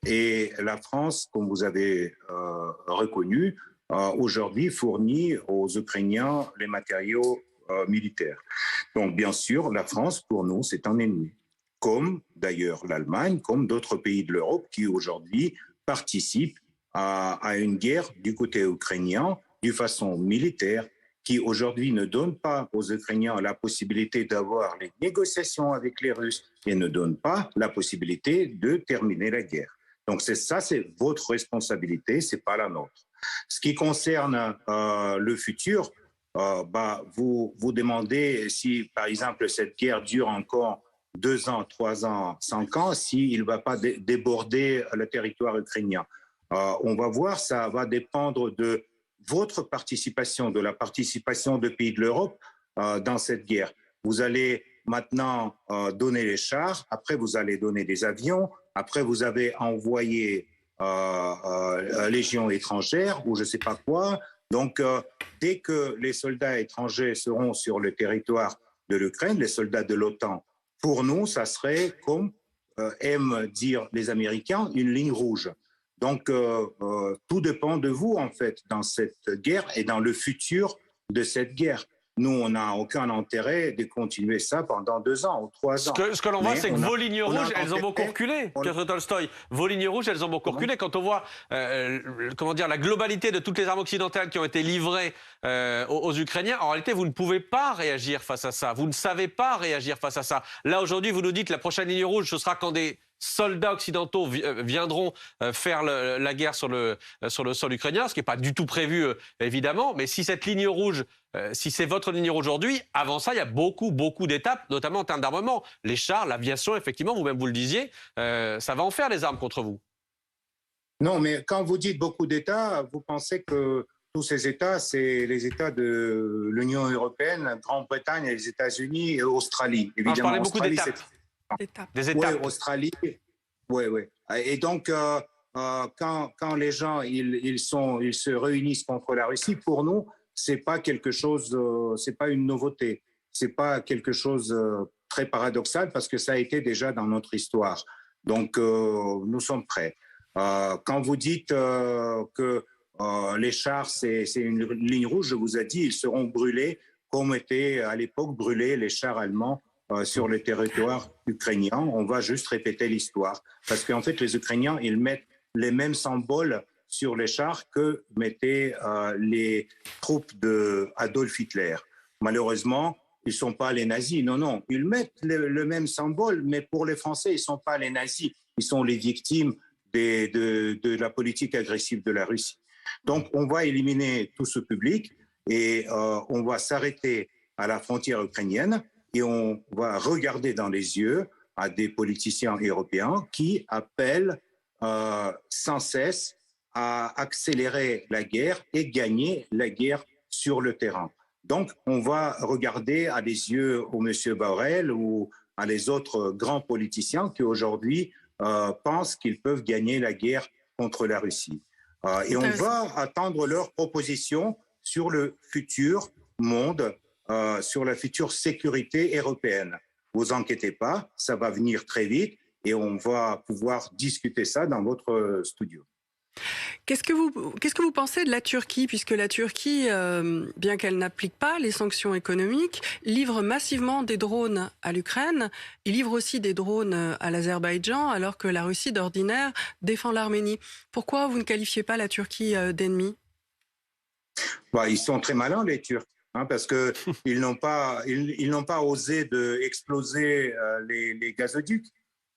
Et la France, comme vous avez reconnu, aujourd'hui fournit aux Ukrainiens les matériaux militaires. Donc bien sûr, la France, pour nous, c'est un ennemi. Comme d'ailleurs l'Allemagne, comme d'autres pays de l'Europe qui aujourd'hui participent à une guerre du côté ukrainien de façon militaire, qui aujourd'hui ne donne pas aux Ukrainiens la possibilité d'avoir les négociations avec les Russes et ne donne pas la possibilité de terminer la guerre. Donc c'est votre responsabilité, c'est pas la nôtre. Ce qui concerne le futur, vous demandez si, par exemple, cette guerre dure encore 2 ans, 3 ans, 5 ans, s'il ne va pas déborder le territoire ukrainien. On va voir, ça va dépendre de votre participation, de la participation des pays de l'Europe dans cette guerre. Vous allez maintenant donner les chars, après vous allez donner des avions, après vous avez envoyé légions étrangères ou je ne sais pas quoi. Donc, dès que les soldats étrangers seront sur le territoire de l'Ukraine, les soldats de l'OTAN, pour nous, ça serait, comme aiment dire les Américains, une ligne rouge. Donc, tout dépend de vous, en fait, dans cette guerre et dans le futur de cette guerre. nous, on n'a aucun intérêt de continuer ça pendant 2 ans ou 3 ans. Ce que l'on voit, c'est que vos lignes rouges, elles ont beaucoup reculé, on- Piotr Tolstoï. Vos lignes rouges, elles ont beaucoup reculé. Quand on voit comment dire, la globalité de toutes les armes occidentales qui ont été livrées aux Ukrainiens, en réalité, vous ne pouvez pas réagir face à ça. Vous ne savez pas réagir face à ça. Là, aujourd'hui, vous nous dites que la prochaine ligne rouge, ce sera quand des soldats occidentaux viendront faire la guerre sur le sol ukrainien, ce qui n'est pas du tout prévu, évidemment. Mais si cette ligne rouge, si c'est votre ligne rouge aujourd'hui, avant ça, il y a beaucoup d'étapes, notamment en termes d'armement. Les chars, l'aviation, effectivement, vous-même vous le disiez, ça va en faire des armes contre vous. Non, mais quand vous dites beaucoup d'États, vous pensez que tous ces États, c'est les États de l'Union européenne, Grande-Bretagne, les États-Unis et Australie. Non, je parlais beaucoup d'étapes. Des étapes. Oui, Australie. Oui. Et donc, quand les gens ils se réunissent contre la Russie, pour nous, c'est pas quelque chose, c'est pas une nouveauté, c'est pas quelque chose très paradoxal parce que ça a été déjà dans notre histoire. Donc, nous sommes prêts. Quand vous dites que les chars c'est une ligne rouge, je vous ai dit, ils seront brûlés comme étaient à l'époque brûlés les chars allemands sur le territoire ukrainien. On va juste répéter l'histoire. Parce qu'en fait, les Ukrainiens, ils mettent les mêmes symboles sur les chars que mettaient les troupes d'Adolf Hitler. Malheureusement, ils ne sont pas les nazis. Non. Ils mettent le même symbole, mais pour les Français, ils ne sont pas les nazis. Ils sont les victimes de la politique agressive de la Russie. Donc, on va éliminer tout ce public et on va s'arrêter à la frontière ukrainienne. Et on va regarder dans les yeux à des politiciens européens qui appellent sans cesse à accélérer la guerre et gagner la guerre sur le terrain. Donc, on va regarder à les yeux au monsieur Borrell ou à les autres grands politiciens qui aujourd'hui pensent qu'ils peuvent gagner la guerre contre la Russie. Et on va attendre leurs propositions sur le futur monde, sur la future sécurité européenne. Vous inquiétez pas, ça va venir très vite et on va pouvoir discuter ça dans votre studio. Qu'est-ce que vous pensez de la Turquie, puisque la Turquie, bien qu'elle n'applique pas les sanctions économiques, livre massivement des drones à l'Ukraine, il livre aussi des drones à l'Azerbaïdjan, alors que la Russie d'ordinaire défend l'Arménie. Pourquoi vous ne qualifiez pas la Turquie d'ennemi ? Ils sont très malins, les Turcs. Parce qu'ils n'ont pas osé exploser les gazoducs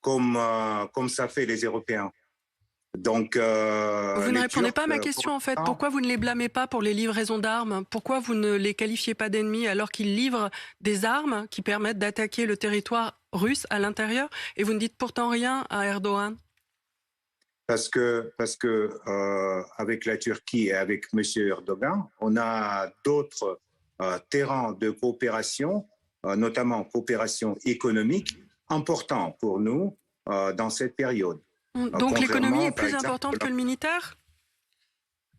comme ça fait les Européens. Donc, vous ne répondez pas à ma question en fait. Pourquoi vous ne les blâmez pas pour les livraisons d'armes ? Pourquoi vous ne les qualifiez pas d'ennemis alors qu'ils livrent des armes qui permettent d'attaquer le territoire russe à l'intérieur et vous ne dites pourtant rien à Erdogan ? Parce que avec la Turquie et avec M. Erdogan, on a d'autres terrains de coopération, notamment coopération économique, importants pour nous dans cette période. Donc l'économie est plus importante que le militaire ?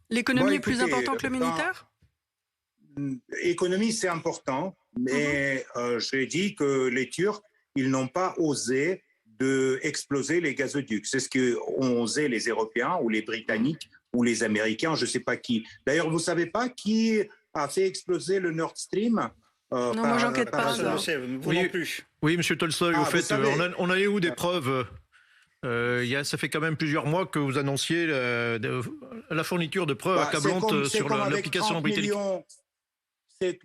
L'économie est plus importante que le militaire ? L'économie, c'est important, mais je dis que les Turcs, ils n'ont pas osé d'exploser les gazoducs. C'est ce qu'ont osé les Européens ou les Britanniques ou les Américains, je ne sais pas qui. D'ailleurs, vous ne savez pas qui a fait exploser le Nord Stream ? Non, moi, j'enquête pas. Vous non plus. Oui, M. Tolstoï, au fait, on a eu des preuves. Ça fait quand même plusieurs mois que vous annonciez la fourniture de preuves accablantes sur l'application britannique.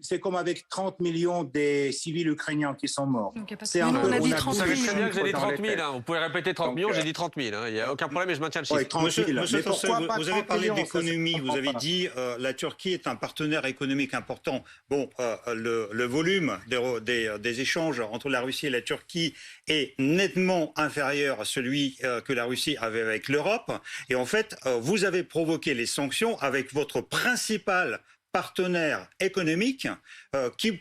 C'est comme avec 30 millions des civils ukrainiens qui sont morts. On a dit 30 000. Vous savez très bien que j'ai dit 30 000. Vous pouvez répéter 30 millions, j'ai dit 30 000. Il n'y a aucun problème et je maintiens le chiffre. Monsieur Tolstoï, vous avez parlé d'économie. Vous avez dit la Turquie est un partenaire économique important. Bon, le volume des échanges entre la Russie et la Turquie est nettement inférieur à celui que la Russie avait avec l'Europe. Et en fait, vous avez provoqué les sanctions avec votre principal partenaire économique qui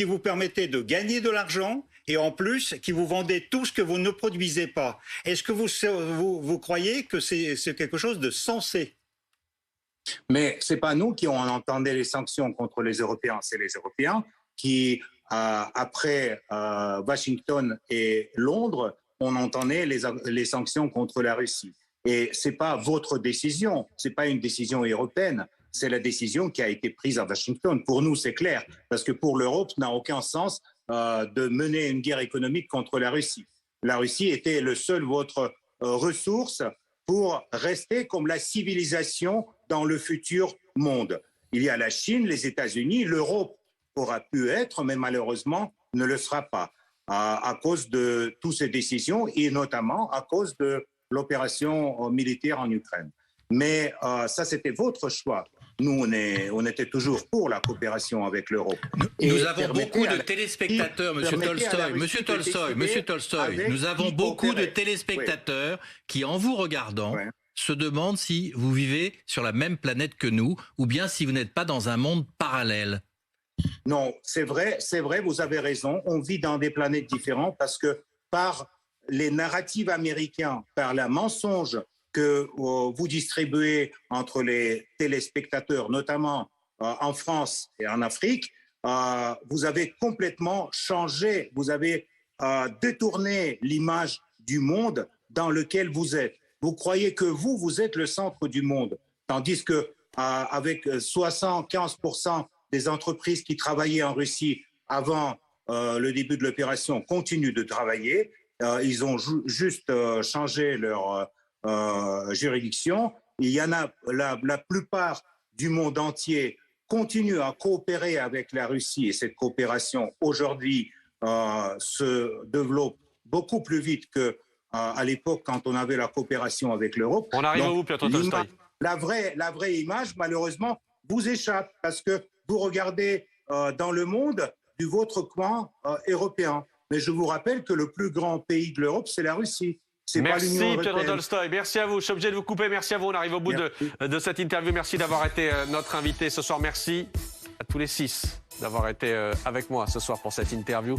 vous permettait de gagner de l'argent et en plus qui vous vendait tout ce que vous ne produisez pas. Est-ce que vous croyez que c'est quelque chose de sensé ? Mais ce n'est pas nous qui avons entendu les sanctions contre les Européens, c'est les Européens qui, après Washington et Londres, on entendait les sanctions contre la Russie. Et ce n'est pas votre décision, ce n'est pas une décision européenne. c'est la décision qui a été prise à Washington. Pour nous, c'est clair, parce que pour l'Europe, ça n'a aucun sens de mener une guerre économique contre la Russie. La Russie était le seul votre ressource pour rester comme la civilisation dans le futur monde. Il y a la Chine, les États-Unis, l'Europe aura pu être, mais malheureusement ne le sera pas, à cause de toutes ces décisions et notamment à cause de l'opération militaire en Ukraine. Mais ça, c'était votre choix. Nous, on était toujours pour la coopération avec l'Europe. Nous avons beaucoup de téléspectateurs, Monsieur Tolstoï, nous avons beaucoup de téléspectateurs qui, en vous regardant, se demandent si vous vivez sur la même planète que nous ou bien si vous n'êtes pas dans un monde parallèle. Non, c'est vrai, vous avez raison. On vit dans des planètes différentes parce que par les narratifs américains, par le mensonge que vous distribuez entre les téléspectateurs, notamment en France et en Afrique, vous avez complètement changé, vous avez détourné l'image du monde dans lequel vous êtes. Vous croyez que vous êtes le centre du monde, tandis que avec 75% des entreprises qui travaillaient en Russie avant le début de l'opération continuent de travailler. Ils ont juste changé leur juridiction. Il y en a la plupart du monde entier continue à coopérer avec la Russie et cette coopération aujourd'hui se développe beaucoup plus vite qu'à l'époque quand on avait la coopération avec l'Europe. On arrive au bout, Piotr Tolstoï. La vraie image, malheureusement, vous échappe parce que vous regardez dans le monde du votre coin européen. Mais je vous rappelle que le plus grand pays de l'Europe, c'est la Russie. Merci Piotr Tolstoï, merci à vous. Je suis obligé de vous couper, merci à vous. On arrive au bout de cette interview. Merci d'avoir été notre invité ce soir. Merci à tous les 6 d'avoir été avec moi ce soir pour cette interview.